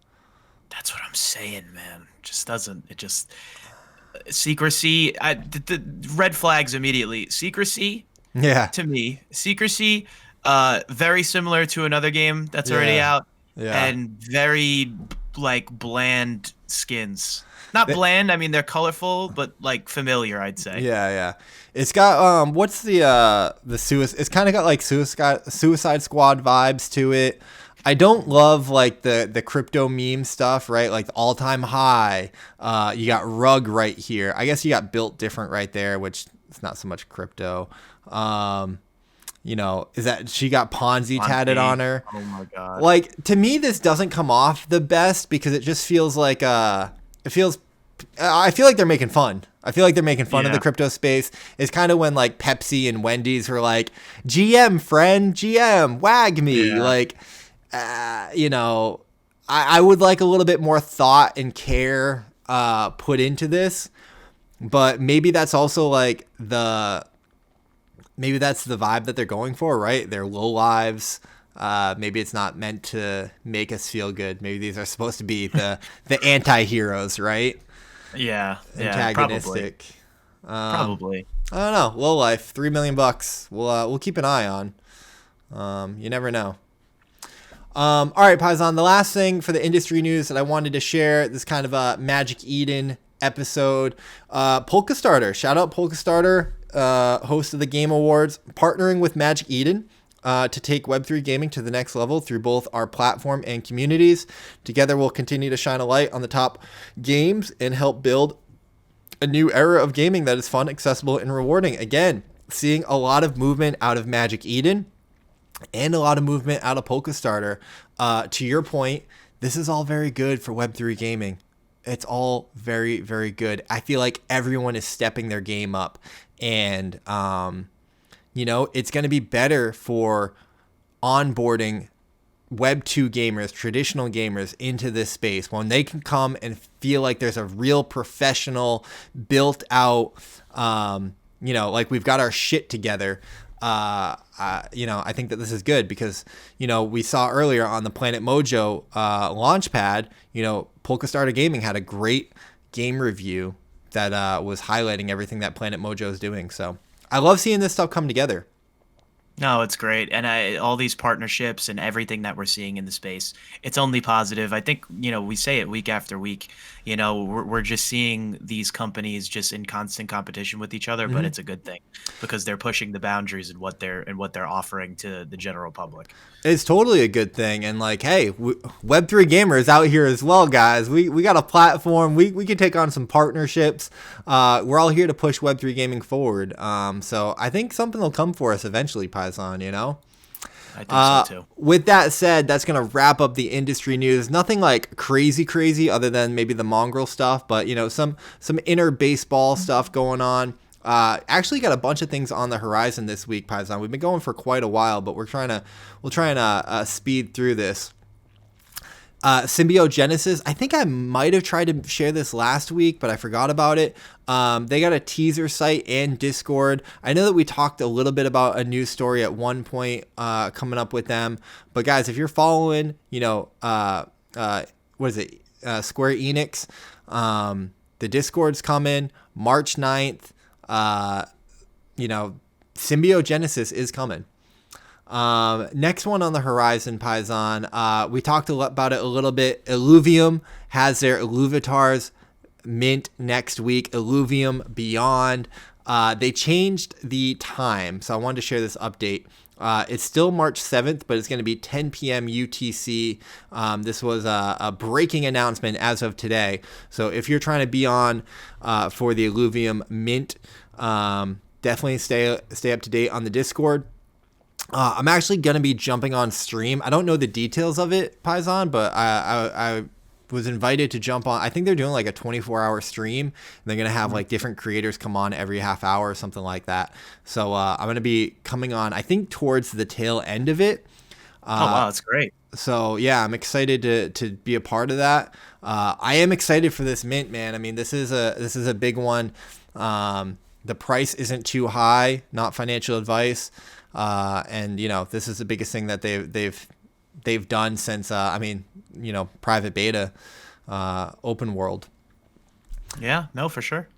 That's what I'm saying, man. Secrecy. The red flags immediately. Secrecy. Yeah. To me, secrecy. Very similar to another game that's already out. Yeah. And very like bland skins. Not bland. I mean, they're colorful, but like familiar, I'd say. Yeah. It's got what's the suicide? It's kind of got like Suicide Squad vibes to it. I don't love like the crypto meme stuff, right? Like the all-time high. You got rug right here. I guess you got built different right there, which it's not so much crypto. Is that she got Ponzi tatted on her? Oh my god! Like, to me, this doesn't come off the best because it just feels like I feel like they're making fun. I feel like they're making fun of the crypto space. It's kind of when like Pepsi and Wendy's were like, GM friend, GM, wag me. Yeah. Like, I would like a little bit more thought and care put into this, but maybe that's also like maybe that's the vibe that they're going for, right? They're low lives. Maybe it's not meant to make us feel good. Maybe these are supposed to be the anti-heroes, right? Yeah, antagonistic. Probably. I don't know. Low life, $3 million. We'll keep an eye on. You never know. All right, Paisan. The last thing for the industry news that I wanted to share, this kind of a Magic Eden episode. Polkastarter. Shout out Polkastarter, host of the Game Awards, partnering with Magic Eden to take Web3 gaming to the next level through both our platform and communities. Together, we'll continue to shine a light on the top games and help build a new era of gaming that is fun, accessible, and rewarding. Again, seeing a lot of movement out of Magic Eden and a lot of movement out of Polkastarter. To your point, this is all very good for Web3 gaming. It's all very, very good. I feel like everyone is stepping their game up, and it's going to be better for onboarding Web2 gamers, traditional gamers into this space when they can come and feel like there's a real professional built out, like we've got our shit together. I think that this is good because, we saw earlier on the Planet Mojo launchpad, Polkastarter Gaming had a great game review that was highlighting everything that Planet Mojo is doing. So I love seeing this stuff come together. No, it's great. And all these partnerships and everything that we're seeing in the space, it's only positive. I think, we say it week after week, we're just seeing these companies just in constant competition with each other, but it's a good thing because they're pushing the boundaries in what they're offering to the general public. It's totally a good thing. And like, hey, Web3 gamers out here as well, guys. We got a platform. We can take on some partnerships. We're all here to push Web3 gaming forward. So I think something will come for us eventually, Paisan, I think so too. With that said, that's going to wrap up the industry news. Nothing like crazy other than maybe the Mongraal stuff, but some inner baseball stuff going on. Actually got a bunch of things on the horizon this week, Paisan. We've been going for quite a while, but we'll try and speed through this. Symbiogenesis. I think I might have tried to share this last week, but I forgot about it. They got a teaser site and Discord. I know that we talked a little bit about a news story at one point coming up with them. But guys, if you're following, what is it? Square Enix, the Discord's coming March 9th. Symbiogenesis is coming. Next one on the horizon, Paisan. We talked about it a little bit. Illuvium has their Illuvatars mint next week. Illuvium Beyond. They changed the time, so I wanted to share this update. It's still March 7th, but it's going to be 10 p.m. UTC. This was a breaking announcement as of today. So if you're trying to be on for the Illuvium mint, definitely stay up to date on the Discord. I'm actually going to be jumping on stream. I don't know the details of it, Paisan, but I was invited to jump on. I think they're doing like a 24-hour stream. And they're going to have like different creators come on every half hour or something like that. So I'm going to be coming on, I think, towards the tail end of it. Oh, wow, that's great. So yeah, I'm excited to be a part of that. I am excited for this mint, man. I mean, this is a big one. The price isn't too high, not financial advice. And you know, this is the biggest thing that they've done since private beta, open world. Yeah, no, for sure.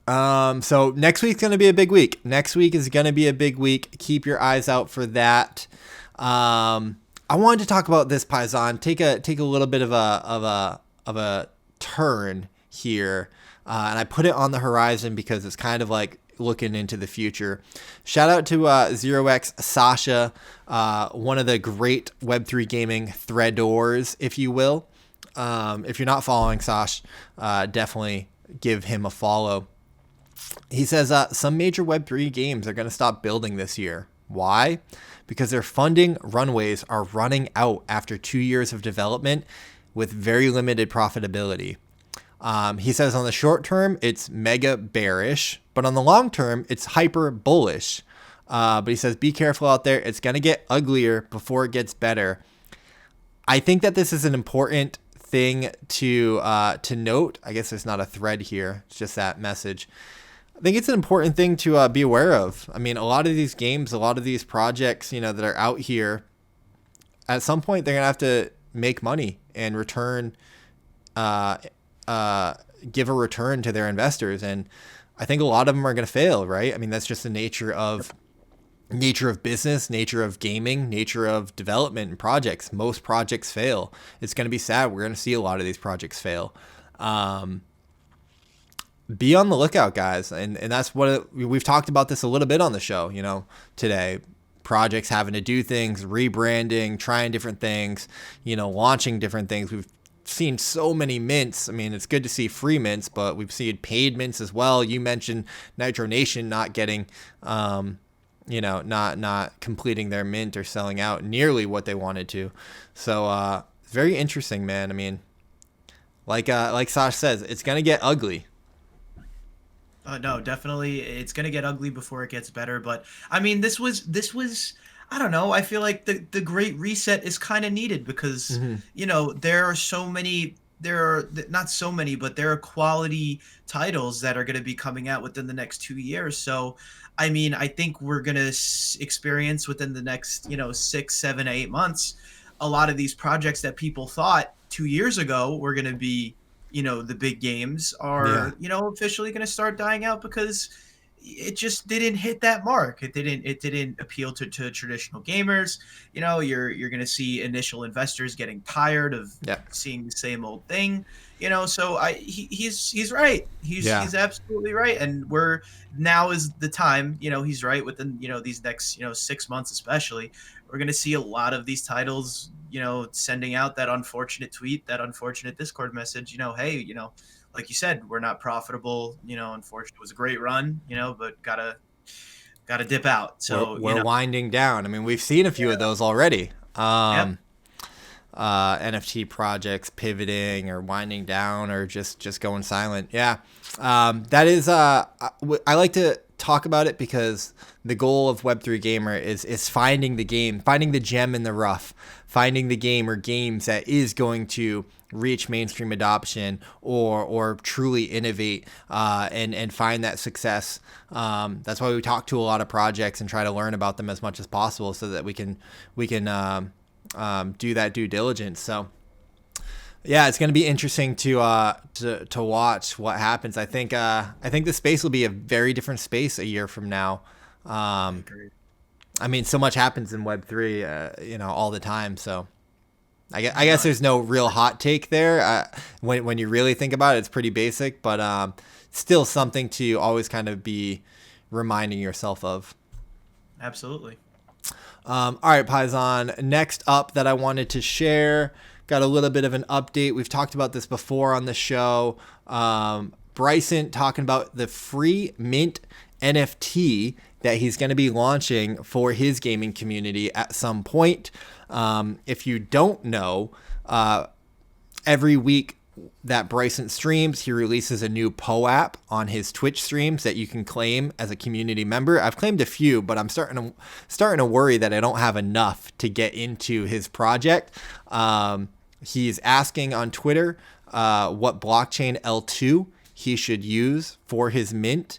So next week's going to be a big week. Next week is going to be a big week. Keep your eyes out for that. I wanted to talk about this, Paisan. Take a little bit of a turn here. And I put it on the horizon because it's kind of like looking into the future. Shout out to 0x Sasha, one of the great Web3 Gaming threadors, if you will. If you're not following Sash, definitely give him a follow. He says some major Web3 games are going to stop building this year. Why? Because their funding runways are running out after 2 years of development with very limited profitability. He says on the short term, it's mega bearish, but on the long term, it's hyper bullish. But he says, be careful out there. It's going to get uglier before it gets better. I think that this is an important thing to note. I guess there's not a thread here. It's just that message. I think it's an important thing to be aware of. I mean, a lot of these games, a lot of these projects, you know, that are out here, at some point, they're going to have to make money and return, give a return to their investors. And I think a lot of them are going to fail, right? I mean, that's just the nature of business, nature of gaming, nature of development and projects. Most projects fail. It's going to be sad. We're going to see a lot of these projects fail. Be on the lookout, guys. And that's what we've talked about this a little bit on the show, you know, today. Projects having to do things, rebranding, trying different things, you know, launching different things. We've seen so many mints. I mean, it's good to see free mints, but we've seen paid mints as well. You mentioned Nitro Nation not getting, not completing their mint or selling out nearly what they wanted to. So very interesting, man. I mean, like Sash says, it's gonna get ugly. No, definitely, it's gonna get ugly before it gets better. But I mean, this was. I don't know. I feel like the Great Reset is kind of needed because, you know, there are not so many, but there are quality titles that are going to be coming out within the next 2 years. So, I mean, I think we're going to experience within the next, 6, 7, 8 months, a lot of these projects that people thought 2 years ago were going to be, the big games are, officially going to start dying out because it just didn't hit that mark. It didn't appeal to traditional gamers. You're going to see initial investors getting tired of seeing the same old thing. So he's right. He's absolutely right. And now is the time. He's right. Within these next 6 months especially, we're going to see a lot of these titles sending out that unfortunate tweet, that unfortunate Discord message. Hey, like you said, we're not profitable. Unfortunately, it was a great run. But gotta dip out. So we're winding down. I mean, we've seen a few of those already. NFT projects pivoting or winding down or just going silent. Yeah, that is. I like to talk about it because the goal of Web3 Gamer is finding the game, finding the gem in the rough, finding the game or games that is going to reach mainstream adoption or truly innovate and find that success. That's why we talk to a lot of projects and try to learn about them as much as possible so that we can do that due diligence. So yeah, it's going to be interesting to watch what happens. I think the space will be a very different space a year from now. I mean, so much happens in Web3, all the time. So I guess there's no real hot take there. When you really think about it, it's pretty basic, but still something to always kind of be reminding yourself of. Absolutely. All right, Paisan. Next up that I wanted to share, got a little bit of an update. We've talked about this before on the show. Bryson talking about the free mint NFT that he's going to be launching for his gaming community at some point. If you don't know, every week that Bryson streams, he releases a new POAP on his Twitch streams that you can claim as a community member. I've claimed a few, but I'm starting to worry that I don't have enough to get into his project. He's asking on Twitter what blockchain L2 he should use for his mint.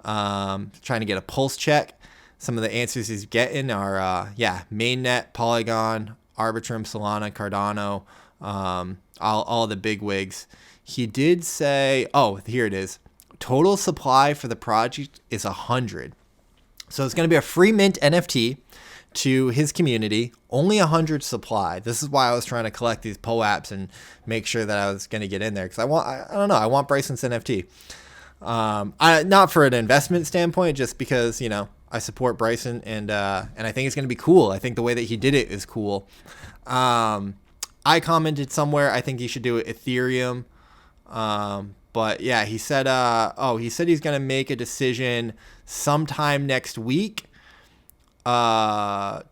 Trying to get a pulse check. Some of the answers he's getting are, mainnet, Polygon, Arbitrum, Solana, Cardano, all the big wigs. He did say, here it is. Total supply for the project is 100. So it's going to be a free mint NFT to his community, only 100 supply. This is why I was trying to collect these POAPs and make sure that I was going to get in there. Because I want Bryson's NFT. Not for an investment standpoint, just because, I support Bryson and I think it's going to be cool. I think the way that he did it is cool. I commented somewhere, I think he should do it Ethereum. But yeah, he said he's going to make a decision sometime next week. And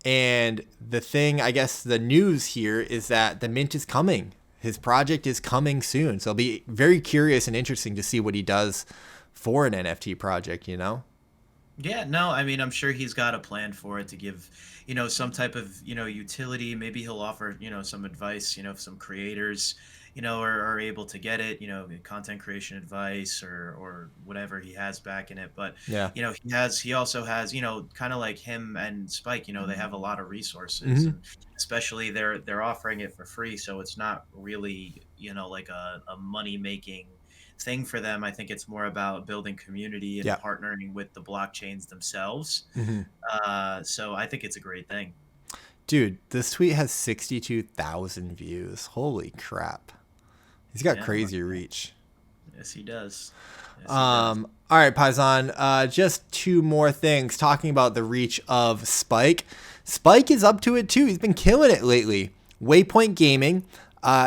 the thing, I guess the news here is that the mint is coming. His project is coming soon. So it'll be very curious and interesting to see what he does for an NFT project, Yeah, no, I mean, I'm sure he's got a plan for it to give, some type of, utility. Maybe he'll offer, some advice, if some creators, are able to get it, content creation advice or whatever he has back in it. But, yeah, he also has, kind of like him and Spike, they have a lot of resources, and especially they're offering it for free. So it's not really, like a money making thing for them. I think it's more about building community and partnering with the blockchains themselves. So I think it's a great thing. Dude, this tweet has 62,000 views. Holy crap. He's got crazy reach. Yes, he does. All right, Paisan, just two more things. Talking about the reach of Spike. Spike is up to it too. He's been killing it lately. Waypoint Gaming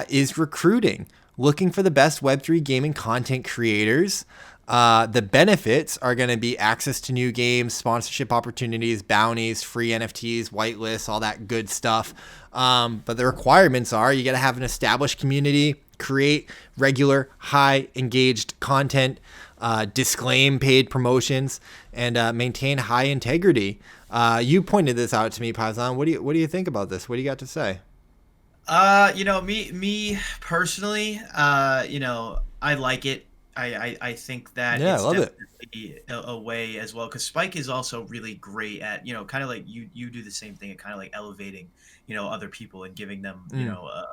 is recruiting, looking for the best Web3 gaming content creators. The benefits are going to be access to new games, sponsorship opportunities, bounties, free NFTs, whitelists, all that good stuff. But the requirements are you got to have an established community, create regular, high engaged content, disclaim paid promotions, and maintain high integrity. You pointed this out to me, Paisan. What do you think about this? What do you got to say? Me personally, I like it. I think that it's definitely a way as well, because Spike is also really great at, kind of like you do the same thing, and kind of like elevating, other people and giving them,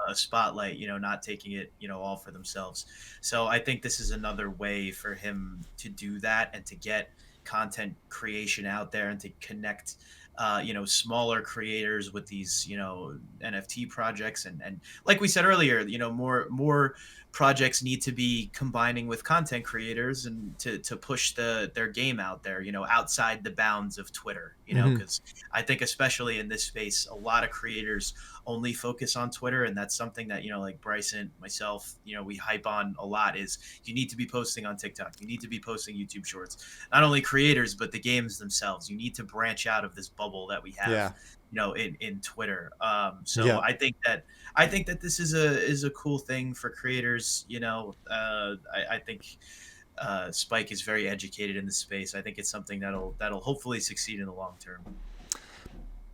a spotlight, not taking it, all for themselves. So I think this is another way for him to do that and to get content creation out there and to connect smaller creators with these, NFT projects. And like we said earlier, more projects need to be combining with content creators and to push their game out there, outside the bounds of Twitter, because I think especially in this space, a lot of creators only focus on Twitter. And that's something that, like Bryson, myself, we hype on a lot, is you need to be posting on TikTok. You need to be posting YouTube shorts, not only creators, but the games themselves. You need to branch out of this bubble that we have, in Twitter. I think that this is a cool thing for creators. I think Spike is very educated in the space. I think it's something that'll hopefully succeed in the long term.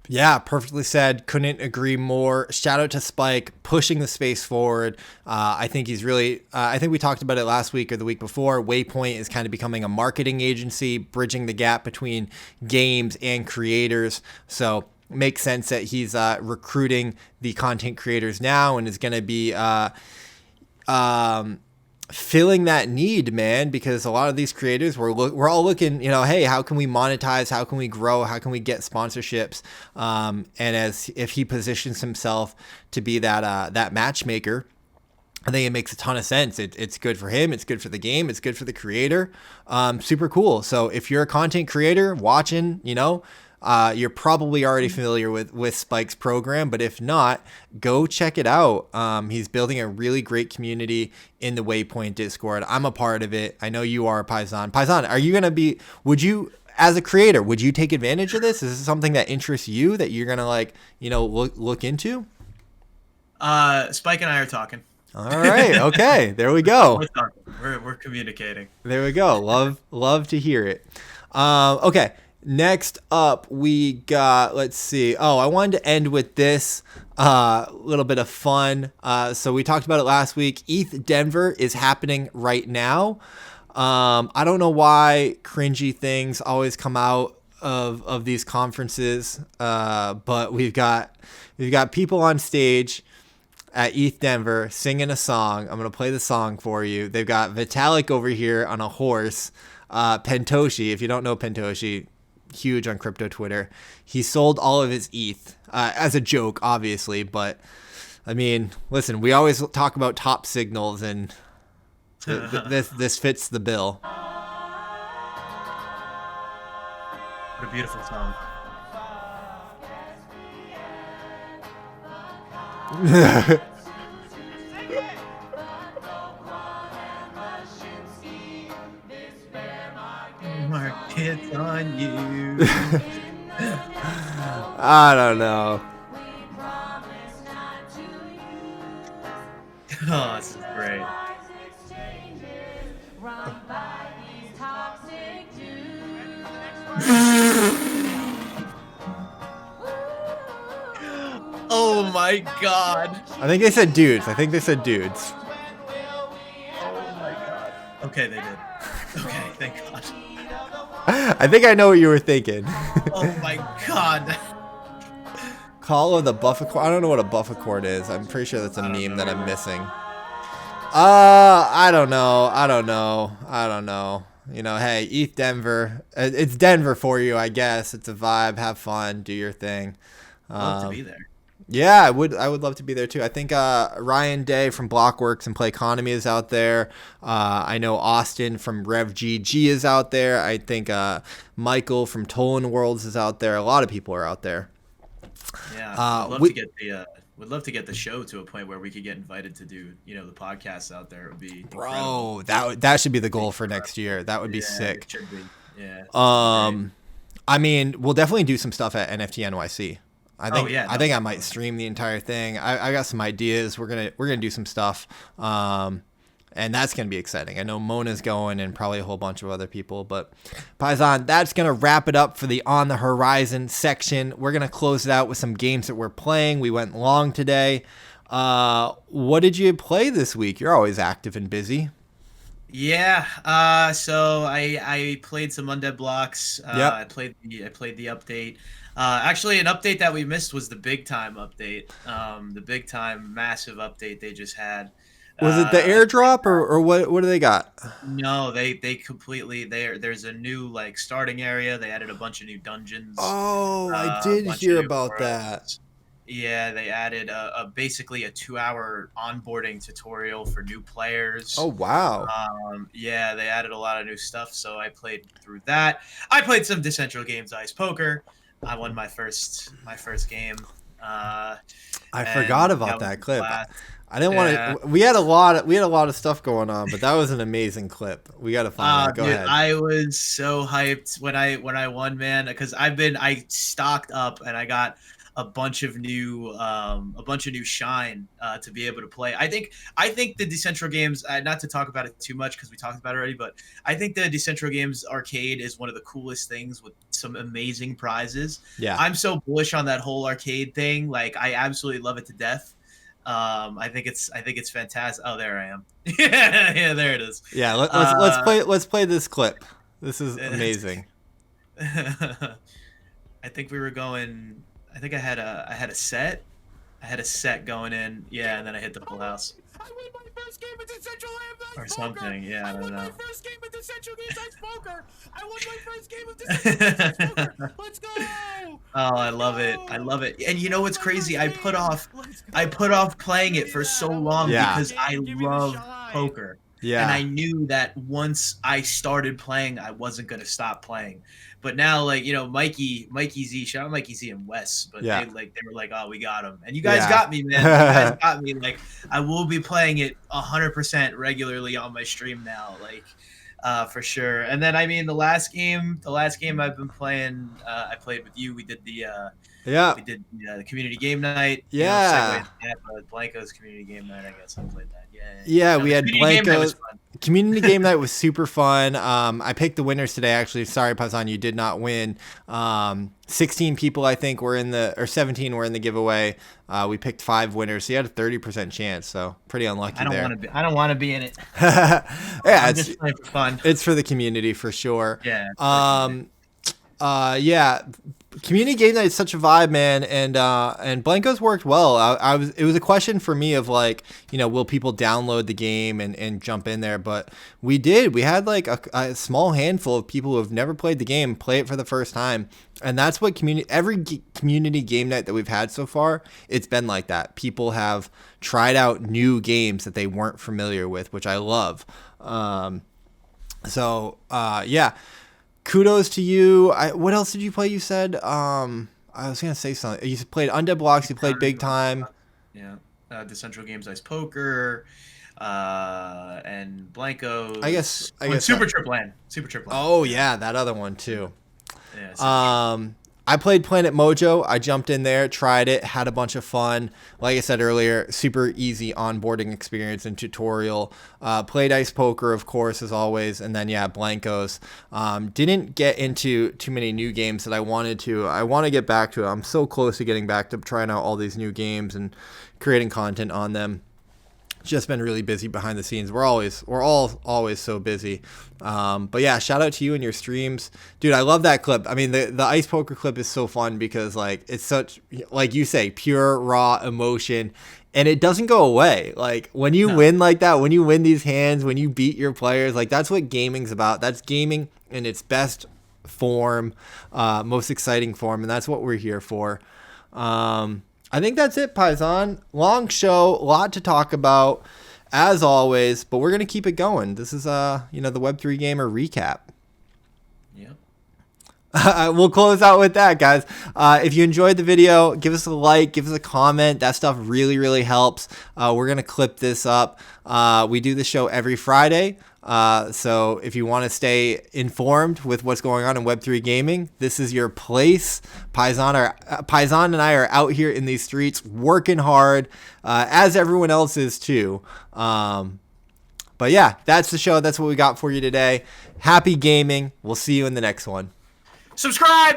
Yeah, perfectly said. Couldn't agree more. Shout out to Spike pushing the space forward. I think he's really, I think we talked about it last week or the week before. Waypoint is kind of becoming a marketing agency, bridging the gap between games and creators. So makes sense that he's recruiting the content creators now and is going to be filling that need, man, because a lot of these creators we're all looking, hey, how can we monetize, how can we grow, how can we get sponsorships, and as if he positions himself to be that matchmaker, I think it makes a ton of sense. It's good for him. It's good for the game. It's good for the creator. Super cool. So if you're a content creator watching, you're probably already familiar with Spike's program, but if not, go check it out. He's building a really great community in the Waypoint Discord. I'm a part of it. I know you are, Paisan. Paisan, are you going to be, as a creator, would you take advantage of this? Is this something that interests you that you're going to look into? Spike and I are talking. All right. Okay. There we go. We're communicating. There we go. Love to hear it. Okay. Next up, we got, let's see. Oh, I wanted to end with this little bit of fun. So we talked about it last week. ETH Denver is happening right now. I don't know why cringy things always come out of these conferences, but we've got people on stage at ETH Denver singing a song. I'm going to play the song for you. They've got Vitalik over here on a horse. Pentoshi, if you don't know Pentoshi, huge on crypto Twitter. He sold all of his ETH as a joke, obviously. But, I mean, listen, we always talk about top signals, and this fits the bill. What a beautiful song. Markets on you. I don't know. Oh, this is great. Oh my god. I think they said dudes. Oh my god. Okay, they did. Okay, thank god. I think I know what you were thinking. Oh my god. Call of the Buffacord. I don't know what a Buffacord is. I'm pretty sure that's a meme that I'm missing. I don't know. Hey, ETH Denver. It's Denver for you, I guess. It's a vibe. Have fun. Do your thing. Love to be there. Yeah, I would love to be there too. I think Ryan Day from Blockworks and Play Economy is out there. I know Austin from Rev GG is out there. I think Michael from Tolan Worlds is out there. A lot of people are out there. Yeah, would love to get the show to a point where we could get invited to do, the podcasts out there. It would be incredible. That should be the goal for next year. That would be sick. It should be. Yeah. I mean, we'll definitely do some stuff at NFT NYC. I think I might stream the entire thing. I got some ideas. We're gonna do some stuff, and that's gonna be exciting. I know Mona's going, and probably a whole bunch of other people. But Paisan, that's gonna wrap it up for the On the Horizon section. We're gonna close it out with some games that we're playing. We went long today. What did you play this week? You're always active and busy. Yeah. So I played some Undead blocks. Yep. I played the update. Actually, an update that we missed was the big time update. The big time massive update they just had. Was it the airdrop or what do they got? No, they completely there's a new starting area. They added a bunch of new dungeons. Oh, I did hear about that. Yeah, they added basically a 2-hour onboarding tutorial for new players. Oh wow. Yeah, they added a lot of new stuff, so I played through that. I played some Decentral Games Ice Poker. I won my first game. I forgot about that clip. I didn't want to. We had a lot of stuff going on, but that was an amazing clip. We got to find it. Go ahead. I was so hyped when I won, man, because I stocked up and I got a bunch of new shine to be able to play. I think the Decentral Games, not to talk about it too much because we talked about it already, but I think the Decentral Games arcade is one of the coolest things with some amazing prizes. Yeah, I'm so bullish on that whole arcade thing. I absolutely love it to death. I think it's fantastic. Oh, there I am. Yeah, there it is. Yeah, let's play this clip. This is amazing. I think we were going. I think I had a set. I had a set going in. Yeah, and then I hit the full house. I win my first game of Decentral Games or something. Yeah, I don't know. I won my first game of Decentral Games Ice Poker. I won my first game of Decentral Games Ice Poker. Let's go! Oh, I love it. I love it. And you know what's crazy? I put off I put off playing it for so long because I love poker. Yeah. And I knew that once I started playing, I wasn't going to stop playing. But now, like, you know, Mikey Z, shout out Mikey Z and Wes, but they were like, oh, we got him. And you guys got me, man. You guys got me. Like, I will be playing it 100% regularly on my stream now, like, for sure. And then, I mean, the last game I've been playing, I played with you. We did the the community game night. Yeah. Blankos community game night, I guess, something like that. Yeah, we had Blankos. Community game night was super fun. I picked the winners today, actually. Sorry, Paisan, you did not win. 16 people, I think, were in the, or 17 were in the giveaway. We picked 5 winners, so you had a 30% chance. So pretty unlucky there. I don't want to be in it. Yeah, I'm just playing for fun. It's for the community for sure. Yeah. Yeah. Community game night is such a vibe, man, and Blankos worked well. It was a question for me of like, you know, will people download the game and jump in there? But we did. We had like a small handful of people who have never played the game play it for the first time, and that's what every community game night that we've had so far, it's been like that. People have tried out new games that they weren't familiar with, which I love. Yeah. Kudos to you. What else did you play? You said I was gonna say something. You played Undead Blocks. You played Big Time. Yeah, Decentral Games Ice Poker, and Blankos. I guess Super Trip Land. Oh yeah, that other one too. Yeah. I played Planet Mojo. I jumped in there, tried it, had a bunch of fun. Like I said earlier, super easy onboarding experience and tutorial. Played Ice Poker, of course, as always. And then, yeah, Blankos. Didn't get into too many new games that I wanted to. I want to get back to it. I'm so close to getting back to trying out all these new games and creating content on them. Just been really busy behind the scenes. We're all always so busy. But yeah, shout out to you and your streams. Dude, I love that clip. I mean, the Ice Poker clip is so fun because like it's such, like you say, pure raw emotion, and it doesn't go away. Like when you win like that, when you win these hands, when you beat your players, like that's what gaming's about. That's gaming in its best form, most exciting form, and that's what we're here for. I think that's it, Paisan. Long show, a lot to talk about, as always, but we're going to keep it going. This is, the Web3 Gamer recap. Yep. We'll close out with that, guys. If you enjoyed the video, give us a like, give us a comment. That stuff really, really helps. We're going to clip this up. We do the show every Friday. So if you want to stay informed with what's going on in Web3 gaming, this is your place. Paisan and I are out here in these streets working hard, as everyone else is too. But yeah, that's the show. That's what we got for you today. Happy gaming. We'll see you in the next one. Subscribe.